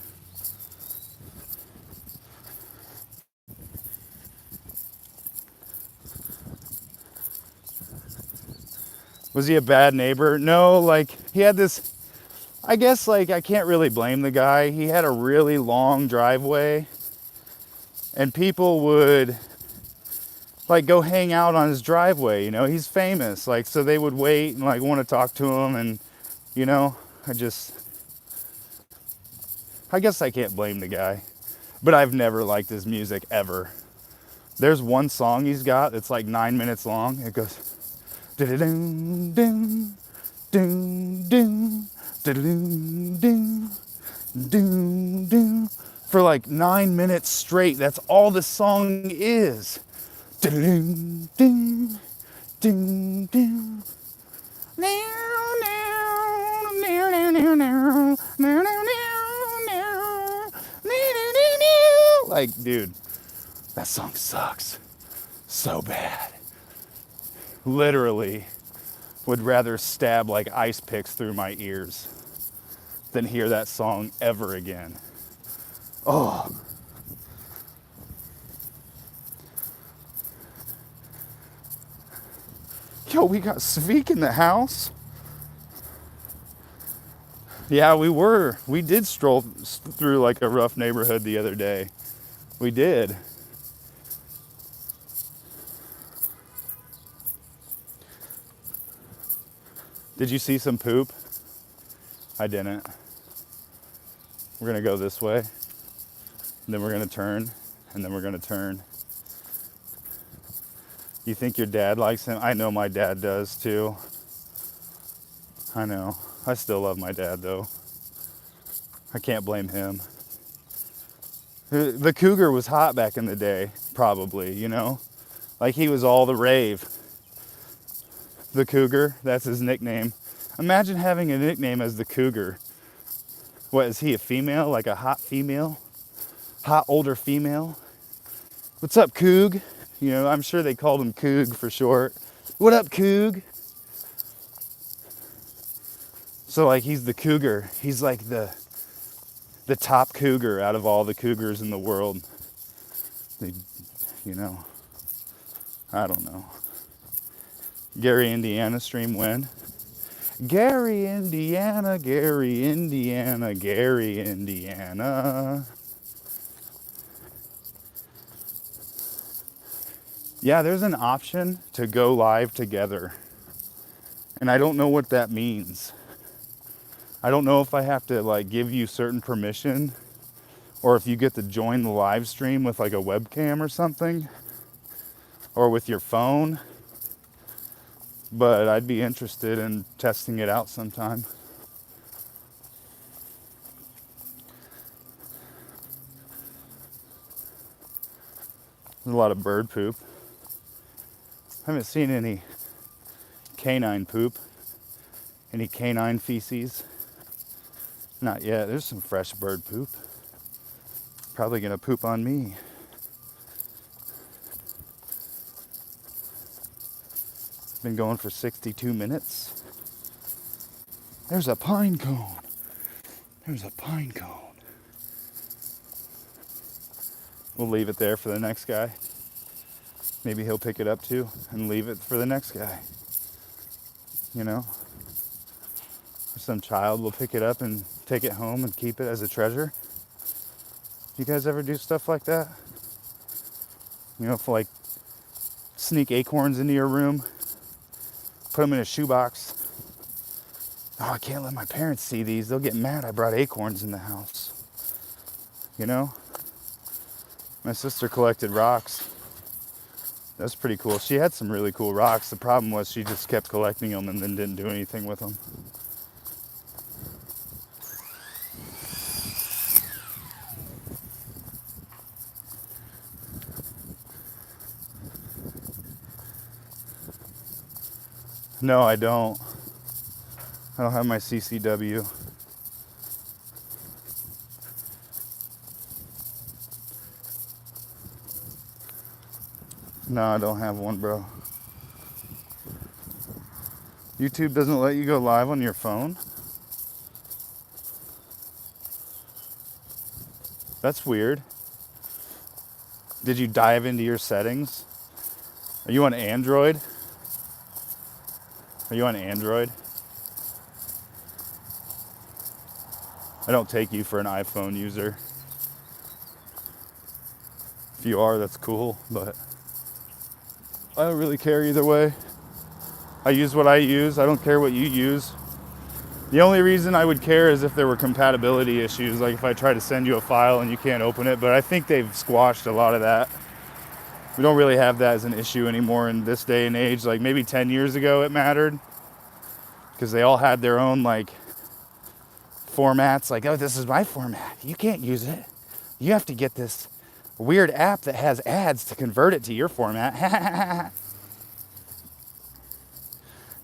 Was he a bad neighbor? No, like he had this, I guess like I can't really blame the guy. He had a really long driveway and people would like go hang out on his driveway, you know, he's famous. Like, so they would wait and like want to talk to him and, you know, I guess I can't blame the guy, but I've never liked his music ever. There's one song he's got that's like 9 minutes long. It goes, dun dun dun dun dun dun dun dun for like 9 minutes straight. That's all the song is. Dun dun dun dun. Like, dude, that song sucks so bad. Literally would rather stab like ice picks through my ears than hear that song ever again. Oh. Yo, we got Sveek in the house. Yeah, we did stroll through like a rough neighborhood the other day. We did. Did you see some poop? I didn't. We're gonna go this way, and then we're gonna turn, and then we're gonna turn. You think your dad likes him? I know my dad does too. I know. I still love my dad though. I can't blame him. The cougar was hot back in the day, probably, you know? Like he was all the rave. The cougar, that's his nickname. Imagine having a nickname as the cougar. What, is he a female? Like a hot female? Hot older female? What's up, Coog? You know, I'm sure they called him Coog for short. What up, Coog? So like he's the cougar. He's like the top cougar out of all the cougars in the world. They, you know, I don't know. Gary, Indiana stream when? Gary, Indiana, Gary, Indiana, Gary, Indiana. Yeah, there's an option to go live together. And I don't know what that means. I don't know if I have to like give you certain permission or if you get to join the live stream with like a webcam or something or with your phone. But I'd be interested in testing it out sometime. There's a lot of bird poop. I haven't seen any canine poop. Any canine feces? Not yet. There's some fresh bird poop. Probably gonna poop on me. Been going for 62 minutes. There's a pine cone. There's a pine cone. We'll leave it there for the next guy. Maybe he'll pick it up too and leave it for the next guy. You know? Or some child will pick it up and take it home and keep it as a treasure. You guys ever do stuff like that? You know, for like sneak acorns into your room, put them in a shoebox. Oh, I can't let my parents see these. They'll get mad I brought acorns in the house. You know? My sister collected rocks. That's pretty cool. She had some really cool rocks. The problem was she just kept collecting them and then didn't do anything with them. No, I don't. I don't have my CCW. No, I don't have one, bro. YouTube doesn't let you go live on your phone? That's weird. Did you dive into your settings? Are you on Android? Are you on Android? I don't take you for an iPhone user. If you are, that's cool, but I don't really care either way. I use what I use. I don't care what you use. The only reason I would care is if there were compatibility issues, like if I try to send you a file and you can't open it, but I think they've squashed a lot of that. We don't really have that as an issue anymore in this day and age. Like maybe 10 years ago it mattered because they all had their own like formats. Like, oh, this is my format. You can't use it. You have to get this weird app that has ads to convert it to your format.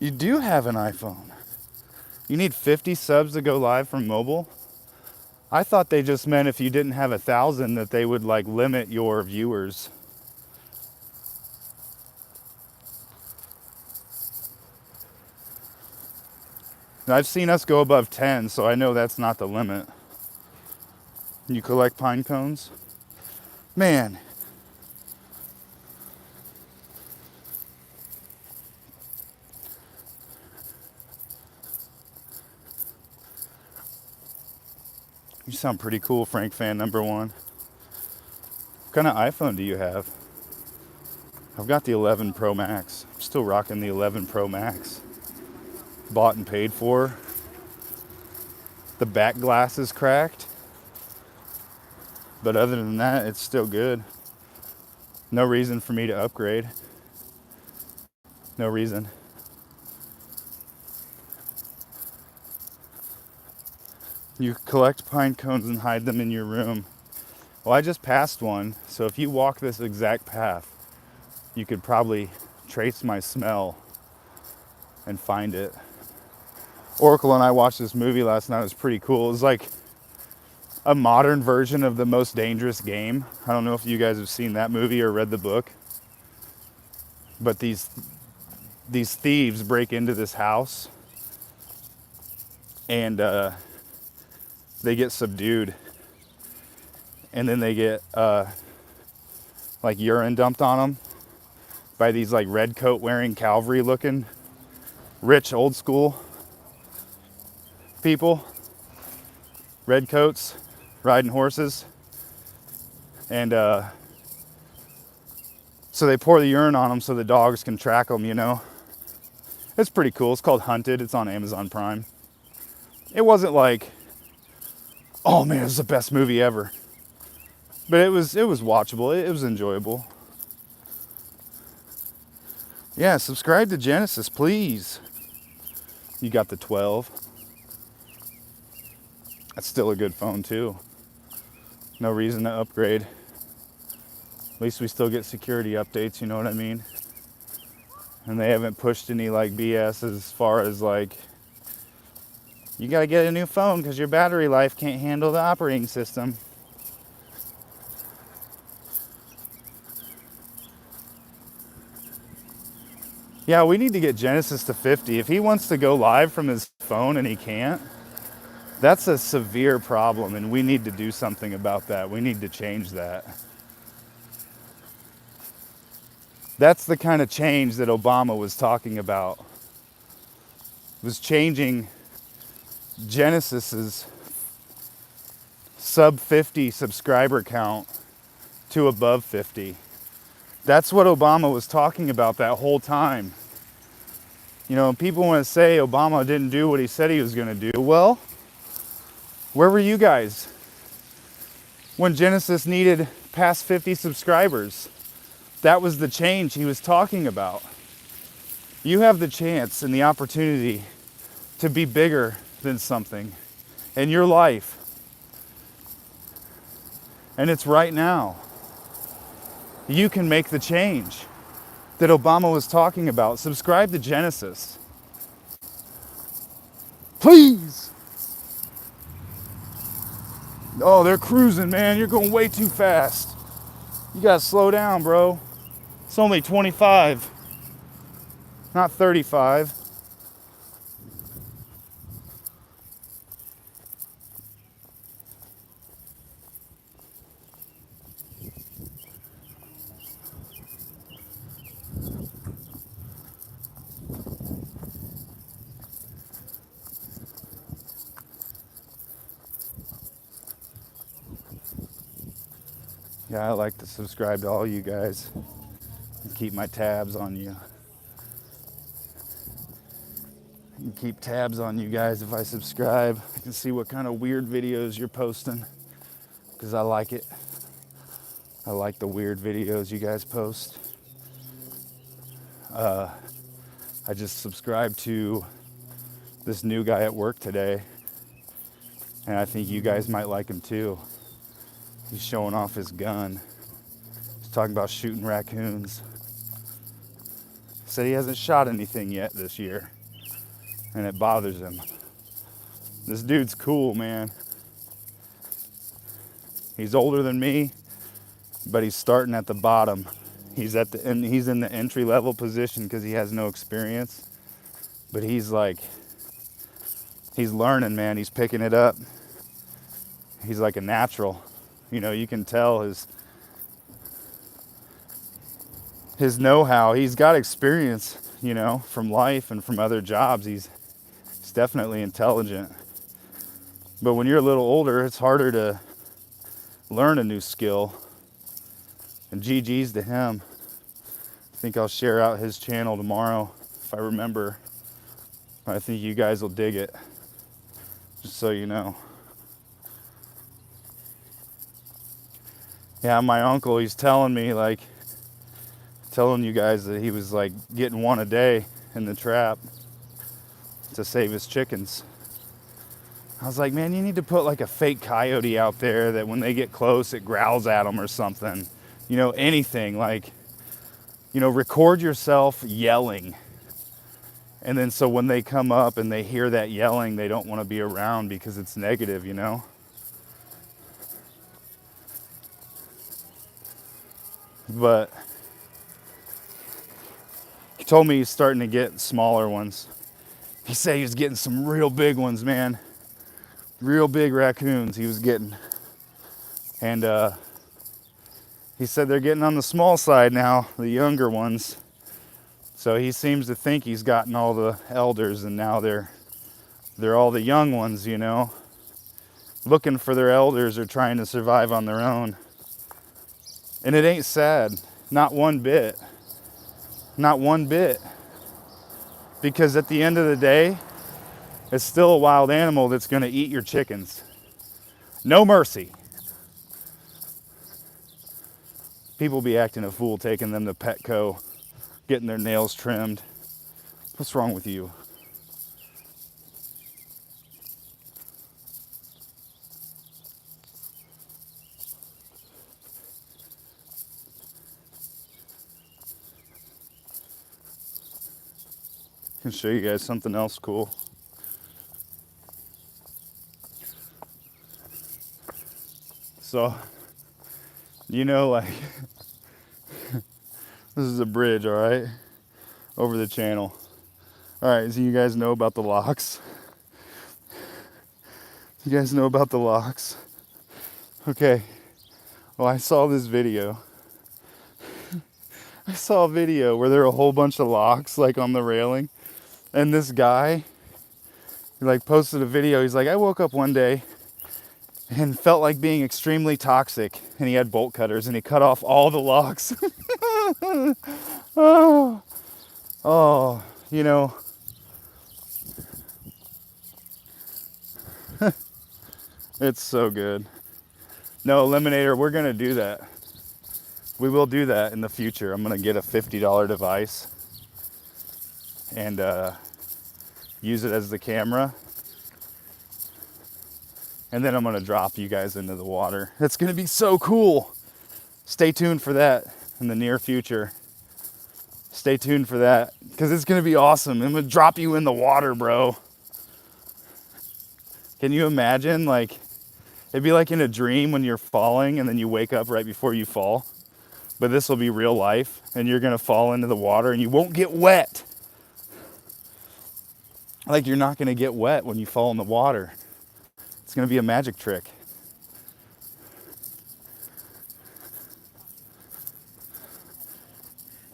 You do have an iPhone. You need 50 subs to go live from mobile? I thought they just meant if you didn't have 1,000 that they would like limit your viewers. And I've seen us go above 10, so I know that's not the limit. You collect pine cones? Man. You sound pretty cool, Frank fan number one. What kind of iPhone do you have? I've got the 11 Pro Max. I'm still rocking the 11 Pro Max. Bought and paid for. The back glass is cracked. But other than that, it's still good. No reason for me to upgrade. No reason. You collect pine cones and hide them in your room. Well, I just passed one, so if you walk this exact path, you could probably trace my smell and find it. Oracle and I watched this movie last night. It was pretty cool. It was like a modern version of The Most Dangerous Game. I don't know if you guys have seen that movie or read the book. But these thieves break into this house and they get subdued. And then they get like urine dumped on them by these like red coat wearing cavalry looking rich old school people. Red coats, riding horses. And so they pour the urine on them so the dogs can track them, you know. It's pretty cool. It's called Hunted. It's on Amazon Prime. It wasn't like, oh man, it's the best movie ever. But it was watchable. It was enjoyable. Yeah, subscribe to Genesis, please. You got the 12. That's still a good phone too. No reason to upgrade. At least we still get security updates, you know what I mean? And they haven't pushed any like BS as far as like, you gotta get a new phone because your battery life can't handle the operating system. Yeah, we need to get Genesis to 50. If he wants to go live from his phone and he can't, that's a severe problem, and we need to do something about that. We need to change that. That's the kind of change that Obama was talking about. Was changing Genesis's sub 50 subscriber count to above 50. That's what Obama was talking about that whole time. You know, people want to say Obama didn't do what he said he was going to do. Well, where were you guys when Genesis needed past 50 subscribers? That was the change he was talking about. You have the chance and the opportunity to be bigger than something in your life. And it's right now. You can make the change that Obama was talking about. Subscribe to Genesis. Please. Oh, they're cruising, man. You're going way too fast. You gotta slow down, bro. It's only 25, not 35. Yeah, I like to subscribe to all you guys and keep my tabs on you. And keep tabs on you guys if I subscribe. I can see what kind of weird videos you're posting because I like it. I like the weird videos you guys post. I just subscribed to this new guy at work today, and I think you guys might like him too. He's showing off his gun. He's talking about shooting raccoons. Said he hasn't shot anything yet this year, and it bothers him. This dude's cool, man. He's older than me, but he's starting at the bottom. He's in the entry level position because he has no experience. But he's learning, man. He's picking it up. He's like a natural. You know, you can tell his know-how. He's got experience, you know, from life and from other jobs. He's definitely intelligent. But when you're a little older, it's harder to learn a new skill. And GG's to him. I think I'll share out his channel tomorrow if I remember. I think you guys will dig it. Just so you know. Yeah, my uncle, he's telling me, telling you guys that he was getting one a day in the trap to save his chickens. I was like, man, you need to put a fake coyote out there that when they get close, it growls at them or something. You know, anything record yourself yelling. And then so when they come up and they hear that yelling, they don't want to be around because it's negative, you know? But he told me he's starting to get smaller ones. He said he was getting some real big ones, man. Real big raccoons he was getting. And he said they're getting on the small side now, the younger ones. So he seems to think he's gotten all the elders, and now they're all the young ones, you know, looking for their elders or trying to survive on their own. And it ain't sad, not one bit. Not one bit. Because at the end of the day, it's still a wild animal that's going to eat your chickens. No mercy. People be acting a fool taking them to Petco, getting their nails trimmed. What's wrong with you? I can show you guys something else cool. So, you know, this is a bridge, all right? over the channel. All right, so you guys know about the locks? You guys know about the locks? Okay. Well, I saw this video. I saw a video where there were a whole bunch of locks like on the railing, and this guy, he like posted a video. He's like, I woke up one day and felt like being extremely toxic, and he had bolt cutters and he cut off all the locks. Oh, oh, you know, it's so good. No, Eliminator, we're gonna do that. We will do that in the future. I'm gonna get a $50 device and use it as the camera, and then I'm gonna drop you guys into the water. It's gonna be so cool. Stay tuned for that in the near future. Stay tuned for that, because it's gonna be awesome. I'm gonna drop you in the water, bro. Can you imagine? Like, it'd be like in a dream when you're falling and then you wake up right before you fall. But this will be real life, and you're gonna fall into the water and you won't get wet. Like, you're not gonna get wet when you fall in the water. It's gonna be a magic trick.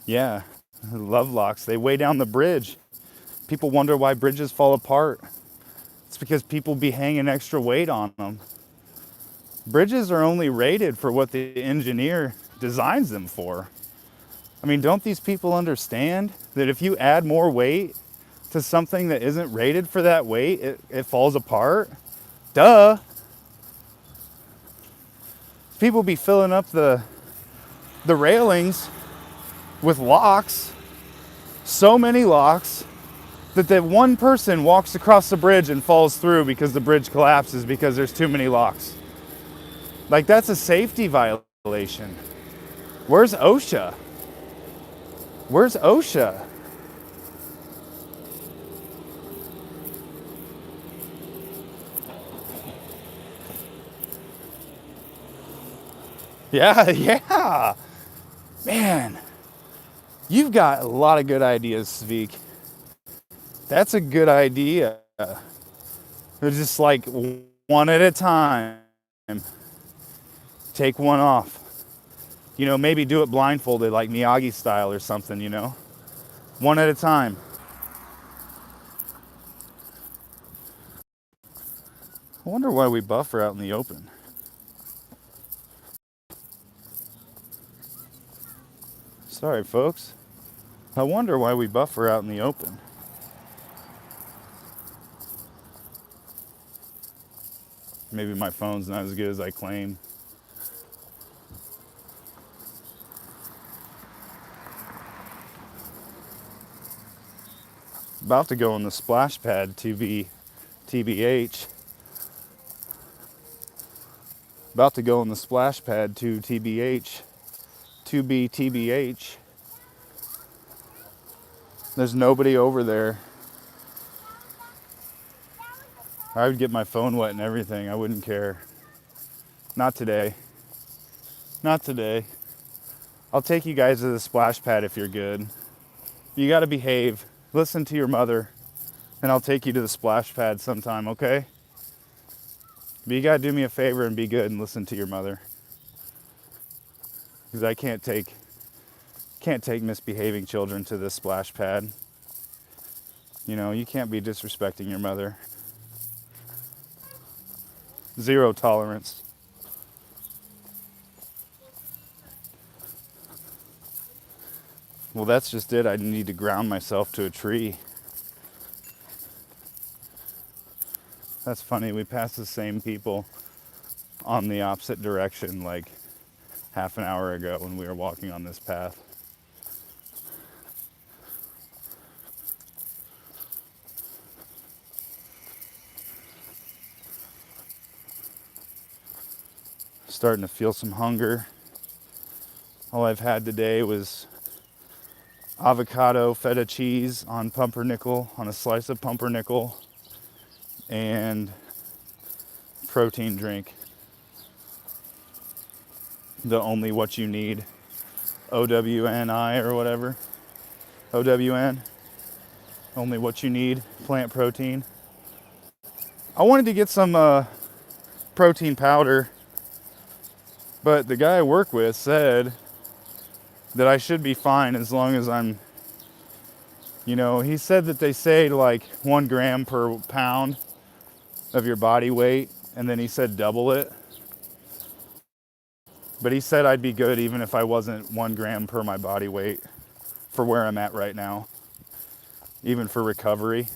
Yeah, love locks. They weigh down the bridge. People wonder why bridges fall apart. It's because people be hanging extra weight on them. Bridges are only rated for what the engineer designs them for. I mean, don't these people understand that if you add more weight to something that isn't rated for that weight, it falls apart? Duh. People be filling up the railings with locks, so many locks, that the one person walks across the bridge and falls through because the bridge collapses because there's too many locks. Like, that's a safety violation. Where's OSHA? Where's OSHA? Yeah, yeah. Man, you've got a lot of good ideas, Sveek. That's a good idea. It's just like one at a time. Take one off. You know, maybe do it blindfolded like Miyagi style or something, you know? One at a time. I wonder why we buffer out in the open. Sorry, folks. I wonder why we buffer out in the open. Maybe my phone's not as good as I claim. About to go on the splash pad TBH. About to go on the splash pad to TBH. To be TBH. There's nobody over there. I would get my phone wet and everything. I wouldn't care. Not today. Not today. I'll take you guys to the splash pad if you're good. You gotta behave. Listen to your mother. And I'll take you to the splash pad sometime, okay? But you gotta do me a favor and be good and listen to your mother. Because I can't take misbehaving children to the splash pad. You know, you can't be disrespecting your mother. Zero tolerance. Well, that's just it. I need to ground myself to a tree. That's funny. We passed the same people on the opposite direction like half an hour ago when we were walking on this path. Starting to feel some hunger. All I've had today was avocado feta cheese on pumpernickel, on a slice of pumpernickel, and protein drink. The only what you need, OWNI or whatever. OWN, only what you need, plant protein. I wanted to get some protein powder, but the guy I work with said that I should be fine as long as I'm, he said that they say like 1 gram per pound of your body weight, and then he said double it. But he said I'd be good even if I wasn't 1 gram per my body weight for where I'm at right now, even for recovery.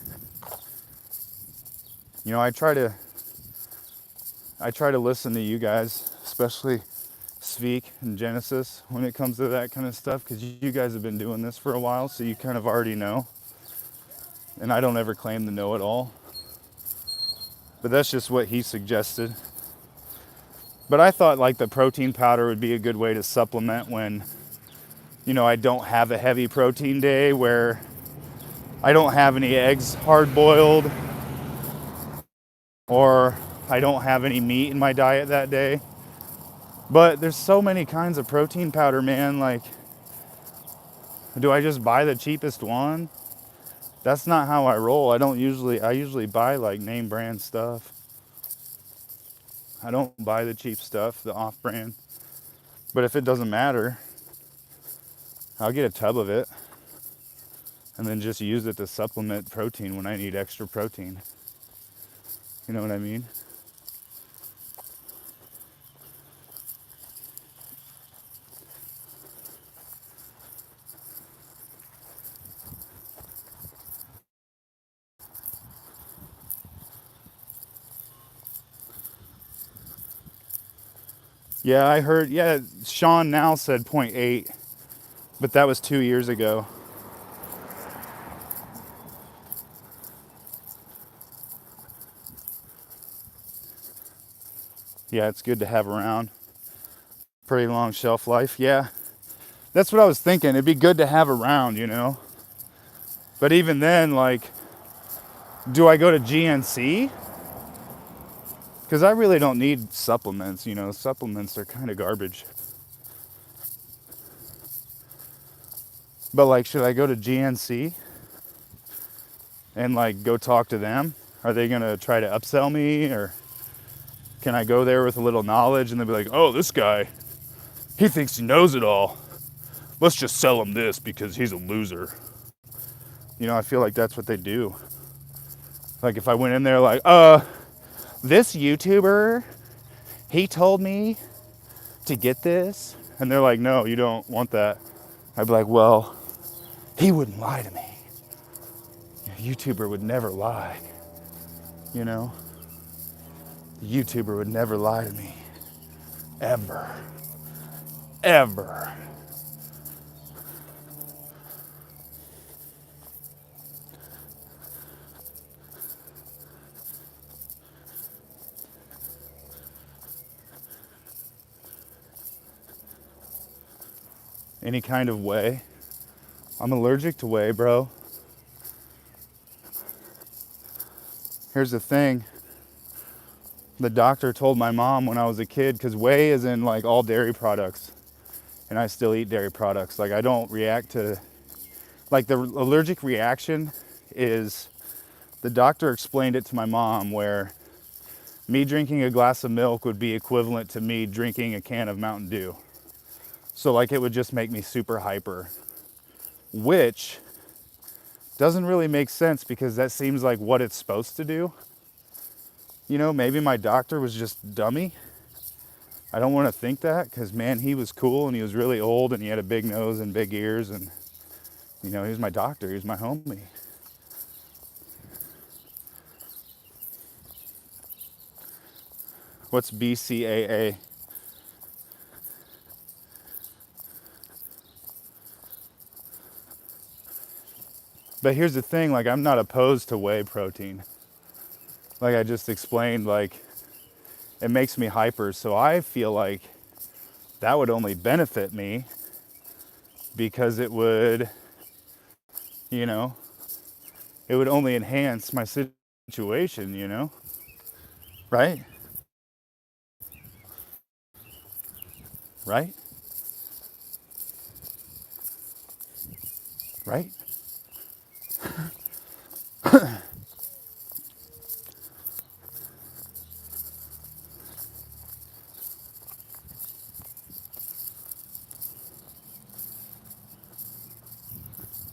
I try to listen to you guys, especially Sveek and Genesis, when it comes to that kind of stuff, because you guys have been doing this for a while, so you kind of already know. And I don't ever claim to know it all. But that's just what he suggested. But I thought like the protein powder would be a good way to supplement when, I don't have a heavy protein day where I don't have any eggs hard boiled or I don't have any meat in my diet that day. But there's so many kinds of protein powder, man. Like, do I just buy the cheapest one? That's not how I roll. I usually buy like name brand stuff. I don't buy the cheap stuff, the off brand. But if it doesn't matter, I'll get a tub of it and then just use it to supplement protein when I need extra protein. You know what I mean? Yeah, I heard, Sean now said 0.8, but that was 2 years ago. Yeah, it's good to have around. Pretty long shelf life. Yeah, that's what I was thinking. It'd be good to have around, But even then, like, do I go to GNC? Because I really don't need supplements, Supplements are kind of garbage. But, like, should I go to GNC and, like, go talk to them? Are they going to try to upsell me? Or can I go there with a little knowledge and they'll be like, oh, this guy, he thinks he knows it all. Let's just sell him this because he's a loser. I feel like that's what they do. Like, if I went in there like, this YouTuber, he told me to get this. And they're like, no, you don't want that. I'd be like, well, he wouldn't lie to me. A YouTuber would never lie. The YouTuber would never lie to me. Ever. Ever. Any kind of whey. I'm allergic to whey, bro. Here's the thing. The doctor told my mom when I was a kid, because whey is in like all dairy products, and I still eat dairy products. Like, I don't react to, like, the allergic reaction is, the doctor explained it to my mom where me drinking a glass of milk would be equivalent to me drinking a can of Mountain Dew. So, like, it would just make me super hyper, which doesn't really make sense because that seems like what it's supposed to do. Maybe my doctor was just dummy. I don't want to think that because, man, he was cool and he was really old and he had a big nose and big ears and, he was my doctor. He was my homie. What's BCAA? But here's the thing, like, I'm not opposed to whey protein. Like I just explained, like, it makes me hyper, so I feel like that would only benefit me because it would, it would only enhance my situation, right? Right? Right?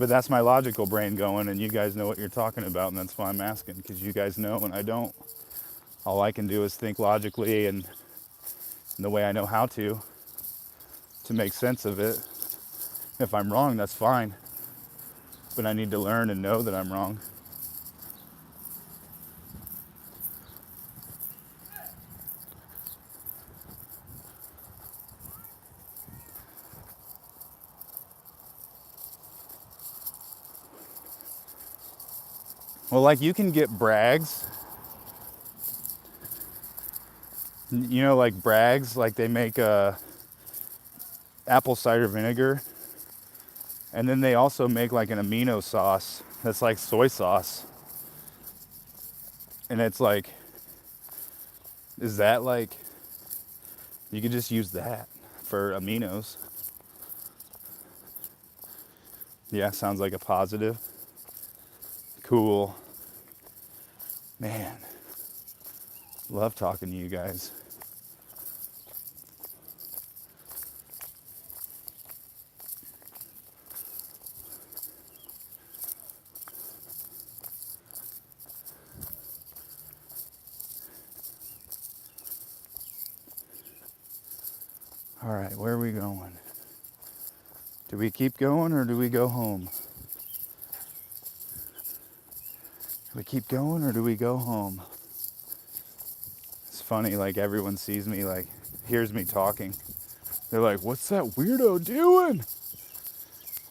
But that's my logical brain going, and you guys know what you're talking about, and that's why I'm asking, because you guys know and I don't. All I can do is think logically and the way I know how to make sense of it. If I'm wrong, that's fine. But I need to learn and know that I'm wrong. Well, like you can get Brags. You know, like Brags, like they make apple cider vinegar. And then they also make like an amino sauce that's like soy sauce. And it's like, is that like, you could just use that for aminos. Yeah, sounds like a positive. Cool. Man, love talking to you guys. All right, where are we going? Do we keep going or do we go home? Do we keep going or do we go home? It's funny, like everyone sees me, like hears me talking. They're like, what's that weirdo doing?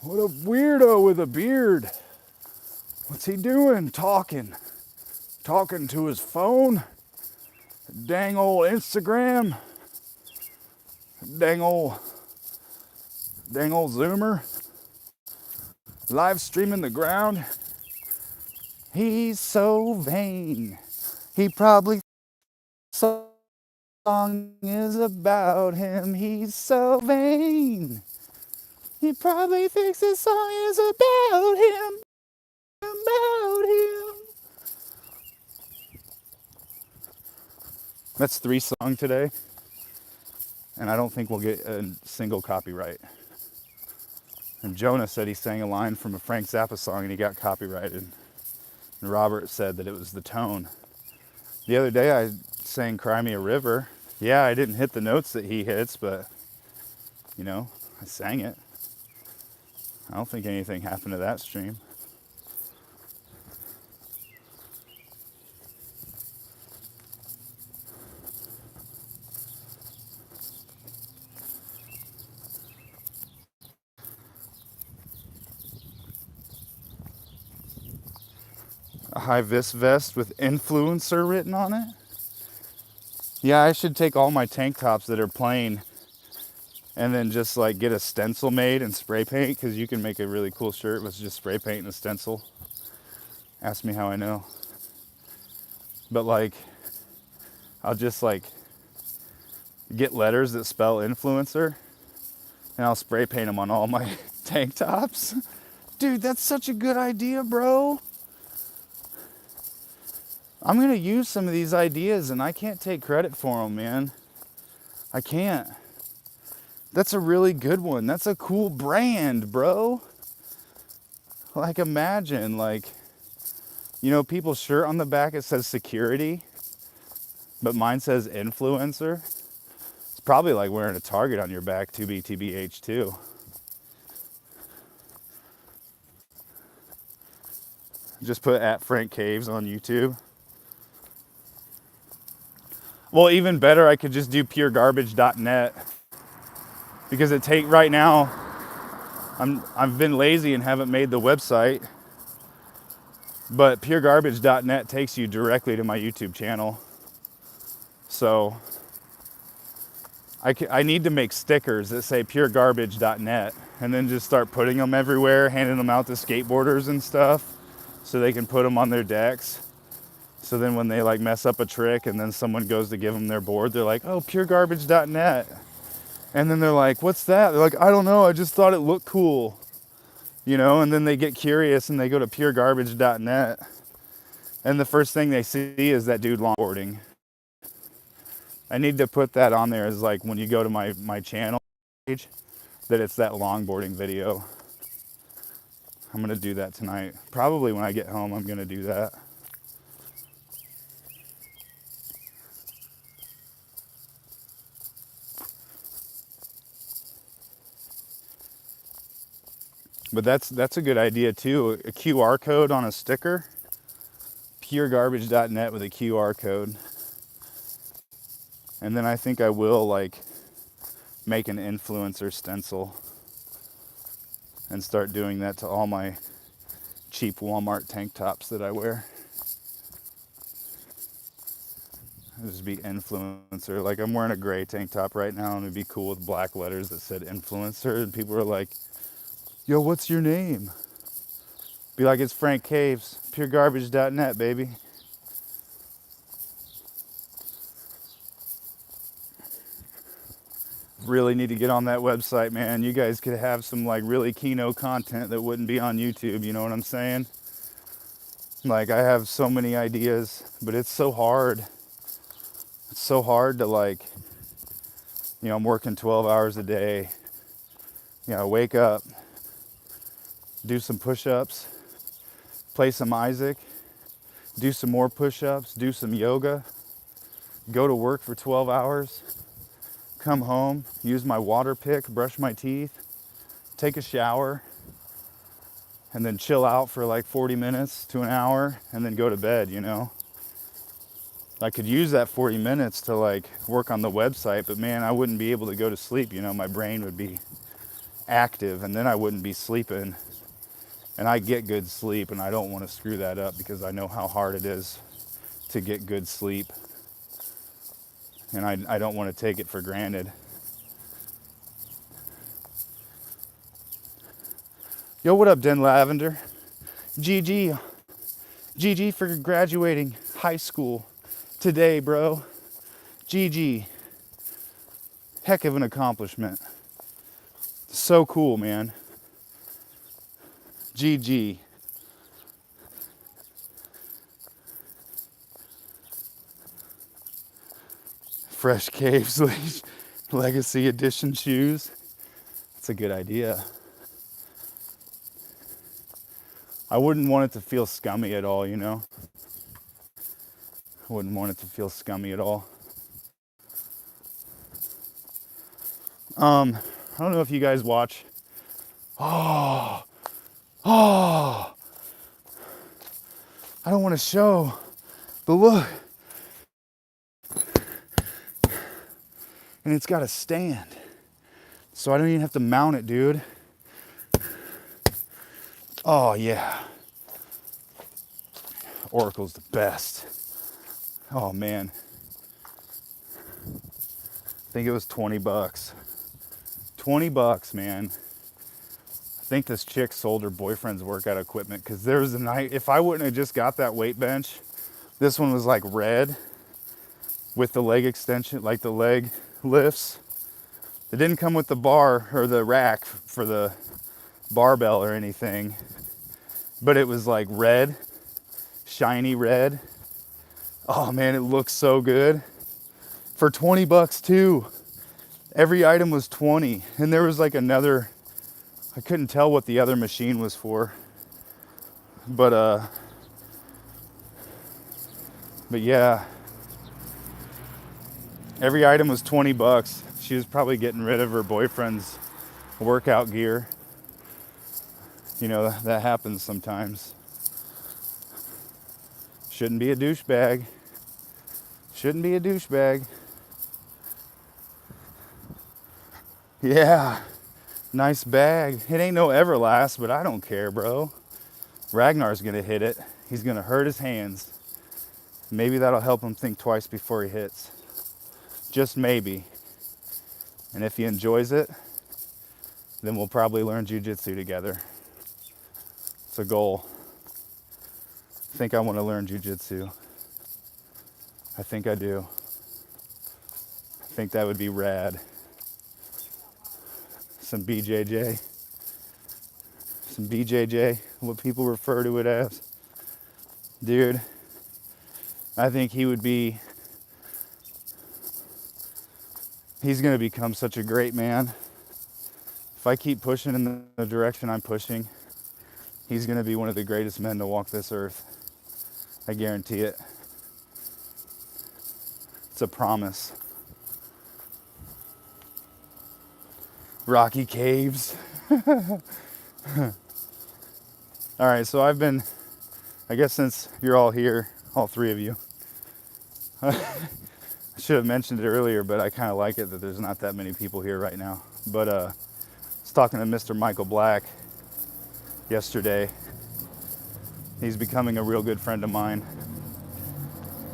What a weirdo with a beard. What's he doing? Talking to his phone. Dang old Instagram. Dang old Zoomer. Live streaming the ground. He's so vain. He probably song is about him. He's so vain. He probably thinks this song is about him. About him. That's 3 songs today. And I don't think we'll get a single copyright. And Jonah said he sang a line from a Frank Zappa song and he got copyrighted. And Robert said that it was the tone. The other day I sang Cry Me a River. Yeah, I didn't hit the notes that he hits, but, you know, I sang it. I don't think anything happened to that stream. A high-vis vest with influencer written on it. Yeah, I should take all my tank tops that are plain and then just like get a stencil made and spray paint, because you can make a really cool shirt with just spray paint and a stencil. Ask me how I know. But like, I'll just like get letters that spell influencer and I'll spray paint them on all my tank tops. Dude, that's such a good idea, bro. I'm gonna use some of these ideas and I can't take credit for them, man. I can't. That's a really good one. That's a cool brand, bro. Like, imagine, like, you know, people's shirt on the back, it says security, but mine says influencer. It's probably like wearing a Target on your back, 2BTBH too. Just put @FrankCaves on YouTube. Well, even better, I could just do puregarbage.net, because right now, I've been lazy and haven't made the website, but puregarbage.net takes you directly to my YouTube channel. So I need to make stickers that say puregarbage.net and then just start putting them everywhere, handing them out to skateboarders and stuff so they can put them on their decks. So then when they like mess up a trick and then someone goes to give them their board, they're like, oh, puregarbage.net. And then they're like, what's that? They're like, I don't know, I just thought it looked cool. You know, and then they get curious and they go to puregarbage.net. And the first thing they see is that dude longboarding. I need to put that on there as like when you go to my channel page, that it's that longboarding video. I'm gonna do that tonight. Probably when I get home, I'm gonna do that. But that's a good idea too. A QR code on a sticker. Puregarbage.net with a QR code. And then I think I will like make an influencer stencil and start doing that to all my cheap Walmart tank tops that I wear. It'll just be influencer. Like I'm wearing a gray tank top right now and it'd be cool with black letters that said influencer. And people are like, yo, what's your name? Be like, it's Frank Caves, puregarbage.net, baby. Really need to get on that website, man. You guys could have some like really keynote content that wouldn't be on YouTube, you know what I'm saying? Like I have so many ideas, but it's so hard. It's so hard to like, you know, I'm working 12 hours a day. You know, wake up, do some push-ups, play some Isaac, do some more push-ups, do some yoga, go to work for 12 hours, come home, use my water pick, brush my teeth, take a shower, and then chill out for like 40 minutes to an hour and then go to bed, you know? I could use that 40 minutes to like work on the website, but man, I wouldn't be able to go to sleep, you know? My brain would be active and then I wouldn't be sleeping. And I get good sleep and I don't want to screw that up because I know how hard it is to get good sleep. And I don't want to take it for granted. Yo, what up, Den Lavender? GG. GG for graduating high school today, bro. GG. Heck of an accomplishment. So cool, man. GG. Fresh Caves Legacy Edition shoes. That's a good idea. I wouldn't want it to feel scummy at all, you know? I wouldn't want it to feel scummy at all. I don't know if you guys watch. Oh, I don't want to show, but look. And it's got a stand. So I don't even have to mount it, dude. Oh, yeah. Oracle's the best. Oh, man. I think it was 20 bucks. 20 bucks, man. I think this chick sold her boyfriend's workout equipment because there was a night, if I wouldn't have just got that weight bench, this one was like red with the leg extension, like the leg lifts. It didn't come with the bar or the rack for the barbell or anything, but it was like red, shiny red. Oh man, it looks so good. For 20 bucks too. Every item was 20. And there was like another, I couldn't tell what the other machine was for. But yeah. Every item was 20 bucks. She was probably getting rid of her boyfriend's workout gear. You know, that happens sometimes. Shouldn't be a douchebag. Shouldn't be a douchebag. Yeah, nice bag. It ain't no Everlast, but I don't care, bro. Ragnar's gonna hit it. He's gonna hurt his hands. Maybe that'll help him think twice before he hits. Just maybe. And if he enjoys it, then we'll probably learn jiu-jitsu together. It's a goal. I think I want to learn jiu-jitsu. I think I do. I think that would be rad. Some BJJ. Some BJJ, what people refer to it as. Dude, I think he would be, he's going to become such a great man. If I keep pushing in the direction I'm pushing, He's going to be one of the greatest men to walk this earth. I guarantee it. It's a promise. Rocky Caves. All right, so I guess since you're all here, all three of you, I should have mentioned it earlier, but I kind of like it that there's not that many people here right now. But I was talking to Mr. Michael Black yesterday. He's becoming a real good friend of mine.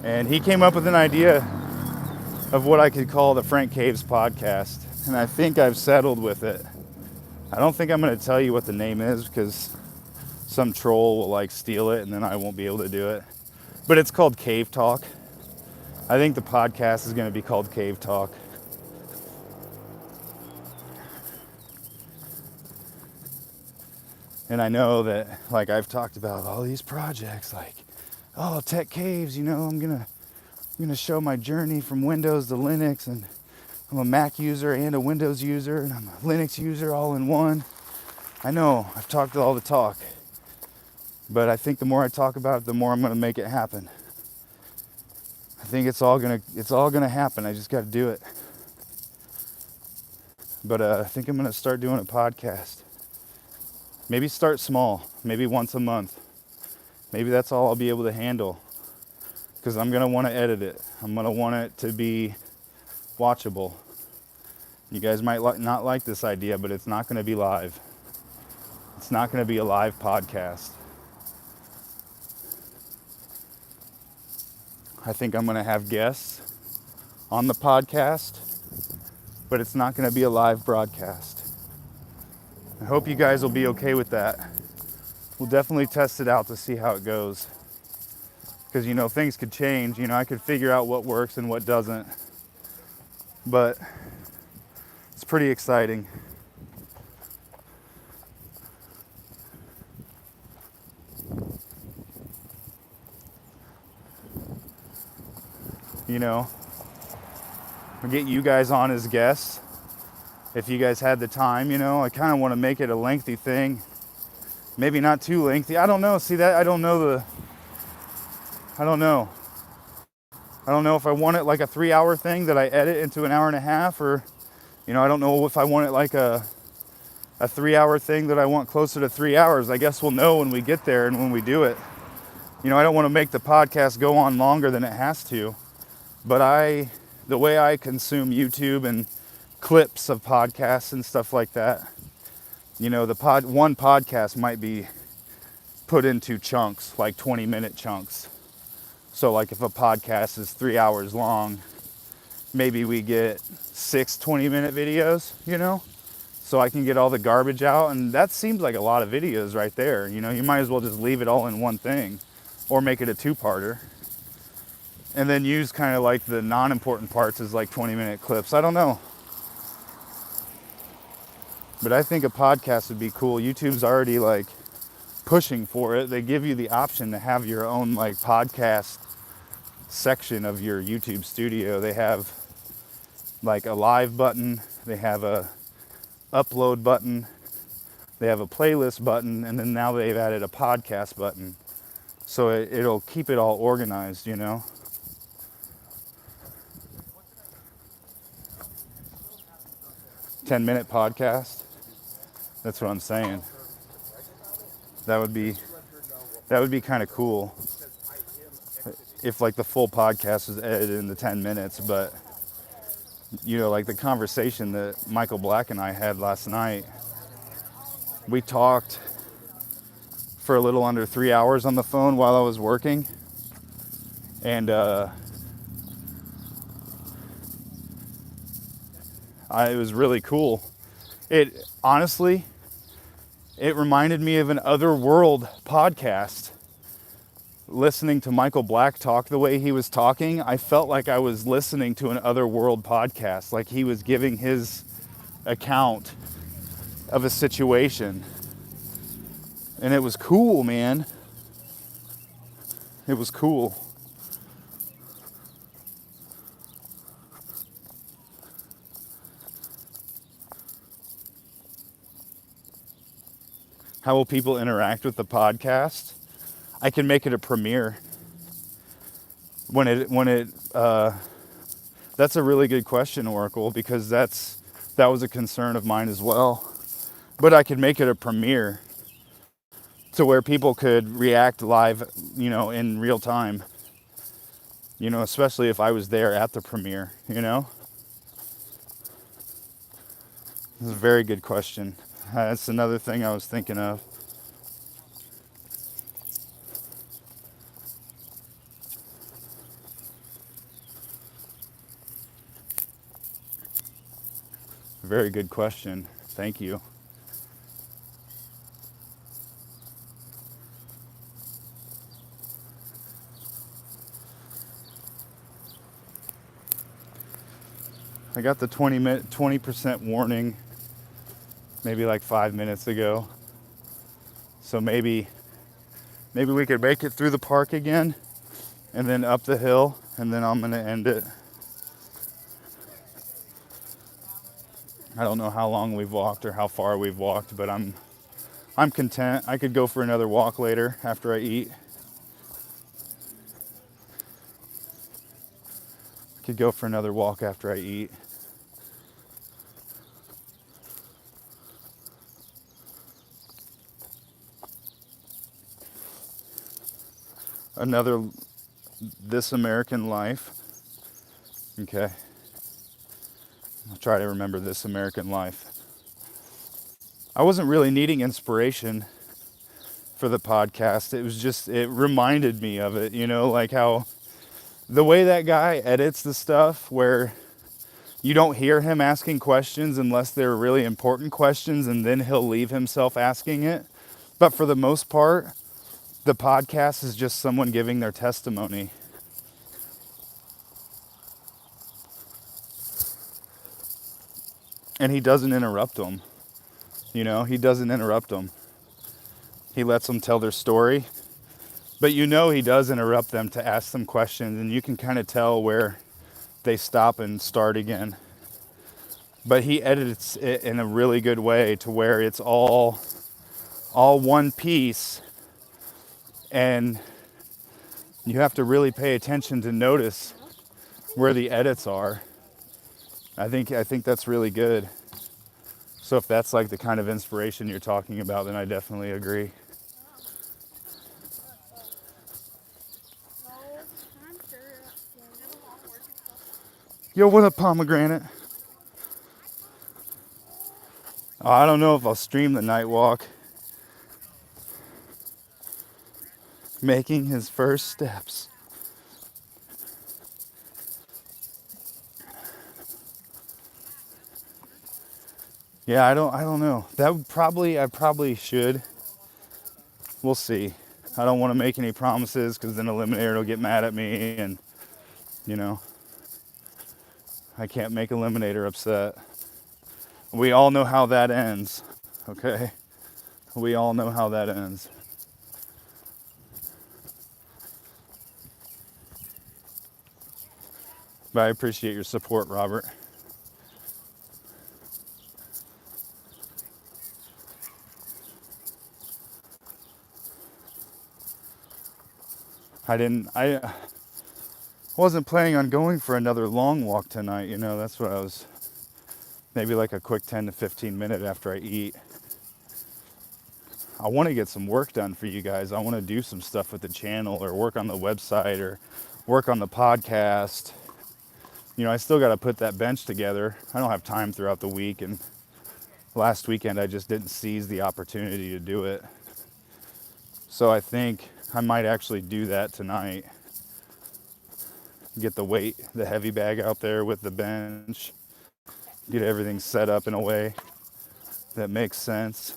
And he came up with an idea of what I could call the Frank Caves podcast. And I think I've settled with it. I don't think I'm going to tell you what the name is because some troll will like steal it and then I won't be able to do it. But it's called Cave Talk. I think the podcast is going to be called Cave Talk. And I know that, like, I've talked about all these projects, like, oh, Tech Caves, you know, I'm gonna show my journey from Windows to Linux, and I'm a Mac user and a Windows user, and I'm a Linux user all in one. I know, I've talked all the talk, but I think the more I talk about it, the more I'm gonna make it happen. I think it's all gonna happen. I just got to do it. But I think I'm gonna start doing a podcast. Maybe start small, maybe once a month. Maybe that's all I'll be able to handle. Because I'm going to want to edit it. I'm going to want it to be watchable. You guys might not like this idea, but it's not going to be live. It's not going to be a live podcast. I think I'm going to have guests on the podcast, but it's not going to be a live broadcast. I hope you guys will be okay with that. We'll definitely test it out to see how it goes. Because, you know, things could change. You know, I could figure out what works and what doesn't. But it's pretty exciting. You know, I'll get you guys on as guests. If you guys had the time, you know, I kind of want to make it a lengthy thing. Maybe not too lengthy. I don't know. See that? I don't know. I don't know if I want it like a 3-hour thing that I edit into an hour and a half, or, you know, I don't know if I want it like a 3-hour thing that I want closer to 3 hours. I guess we'll know when we get there and when we do it. You know, I don't want to make the podcast go on longer than it has to, but the way I consume YouTube and clips of podcasts and stuff like that, you know, one podcast might be put into chunks, like 20-minute chunks. So like if a podcast is 3 hours long, maybe we get 6 20-minute videos, you know, so I can get all the garbage out. And that seems like a lot of videos right there. You know, you might as well just leave it all in one thing or make it a 2-parter. And then use kind of like the non-important parts as like 20-minute clips. I don't know. But I think a podcast would be cool. YouTube's already like pushing for it. They give you the option to have your own like podcast section of your YouTube studio. They have like a live button. They have a upload button. They have a playlist button. And then now they've added a podcast button. So it'll keep it all organized, you know. $10-minute podcast. That's what I'm saying. That would be kind of cool if like the full podcast was edited into 10 minutes. But you know, like the conversation that Michael Black and I had last night, we talked for a little under 3 hours on the phone while I was working, and it was really cool. It honestly, it reminded me of an Otherworld podcast. Listening to Michael Black talk the way he was talking, I felt like I was listening to an Otherworld podcast, like he was giving his account of a situation. And it was cool, man. It was cool. How will people interact with the podcast? I can make it a premiere. That's a really good question, Oracle, because that was a concern of mine as well. But I could make it a premiere to where people could react live, in real time. Especially if I was there at the premiere, It's a very good question. That's another thing I was thinking of. Very good question. Thank you. I got the 20% warning maybe like 5 minutes ago. So maybe we could make it through the park again and then up the hill, and then I'm gonna end it. I don't know how long we've walked or how far we've walked, but I'm content. I could go for another walk later after I eat. Could go for another walk after I eat. Another This American Life. Okay. I'll try to remember This American Life. I wasn't really needing inspiration for the podcast. It was just, it reminded me of it, like how the way that guy edits the stuff where you don't hear him asking questions unless they're really important questions, and then he'll leave himself asking it. But for the most part, the podcast is just someone giving their testimony. And he doesn't interrupt them. He doesn't interrupt them. He lets them tell their story. But he does interrupt them to ask them questions, and you can kind of tell where they stop and start again. But he edits it in a really good way to where it's all one piece, and you have to really pay attention to notice where the edits are. I think that's really good. So if that's like the kind of inspiration you're talking about, then I definitely agree. Yo, what up, pomegranate? Oh, I don't know if I'll stream the night walk. Making his first steps. Yeah, I don't know. I probably should. We'll see. I don't want to make any promises because then Eliminator will get mad at me, and I can't make Eliminator upset. We all know how that ends, okay? We all know how that ends. But I appreciate your support, Robert. I wasn't planning on going for another long walk tonight, that's what I was, maybe like a quick 10 to 15 minute after I eat. I want to get some work done for you guys. I want to do some stuff with the channel, or work on the website, or work on the podcast. I still got to put that bench together. I don't have time throughout the week, and last weekend I just didn't seize the opportunity to do it. So I think I might actually do that tonight. Get the heavy bag out there with the bench. Get everything set up in a way that makes sense.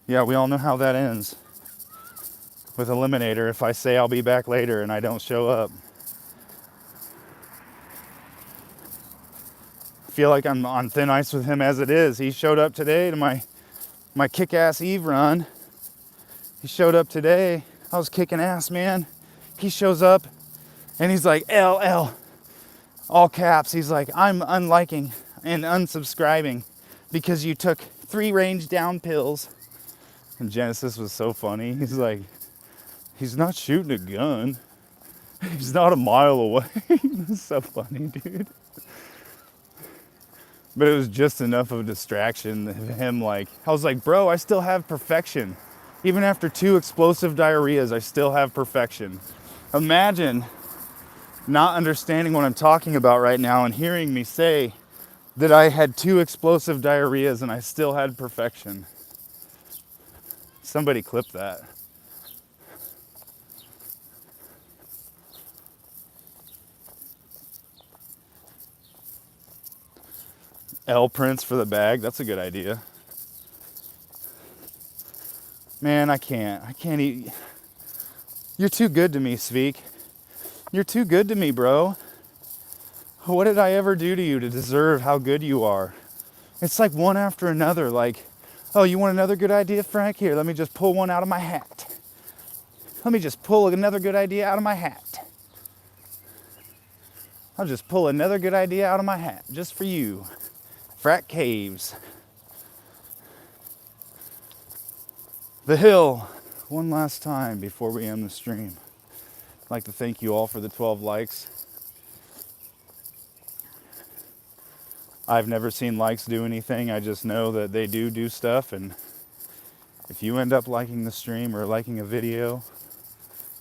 Yeah, we all know how that ends with Eliminator. If I say I'll be back later and I don't show up, I feel like I'm on thin ice with him as it is. He showed up today to my kick-ass Eve run. He showed up today. I was kicking ass, man. He shows up and he's like, LL, all caps. He's like, I'm unliking and unsubscribing because you took 3 range down pills. And Genesis was so funny. He's like, he's not shooting a gun. He's not a mile away. It's so funny, dude. But it was just enough of a distraction of him. Like, I was like, bro, I still have perfection. Even after 2 explosive diarrheas, I still have perfection. Imagine not understanding what I'm talking about right now and hearing me say that I had 2 explosive diarrheas and I still had perfection. Somebody clip that. L prints for the bag. That's a good idea. Man, I can't eat. You're too good to me, Sveek. You're too good to me, bro. What did I ever do to you to deserve how good you are? It's like one after another. Like, oh, you want another good idea, Frank? Here, let me just pull one out of my hat. Let me just pull another good idea out of my hat. I'll just pull another good idea out of my hat just for you. Frak Caves. The Hill. One last time before we end the stream. I'd like to thank you all for the 12 likes. I've never seen likes do anything. I just know that they do stuff. And if you end up liking the stream or liking a video,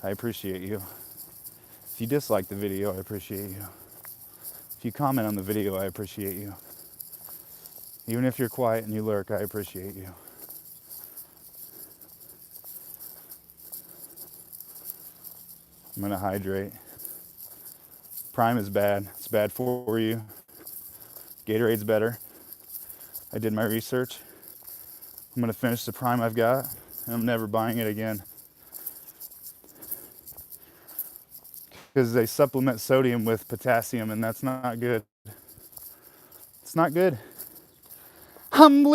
I appreciate you. If you dislike the video, I appreciate you. If you comment on the video, I appreciate you. Even if you're quiet and you lurk, I appreciate you. I'm gonna hydrate. Prime is bad. It's bad for you. Gatorade's better. I did my research. I'm gonna finish the Prime I've got, and I'm never buying it again. Because they supplement sodium with potassium, and that's not good. It's not good. Humbly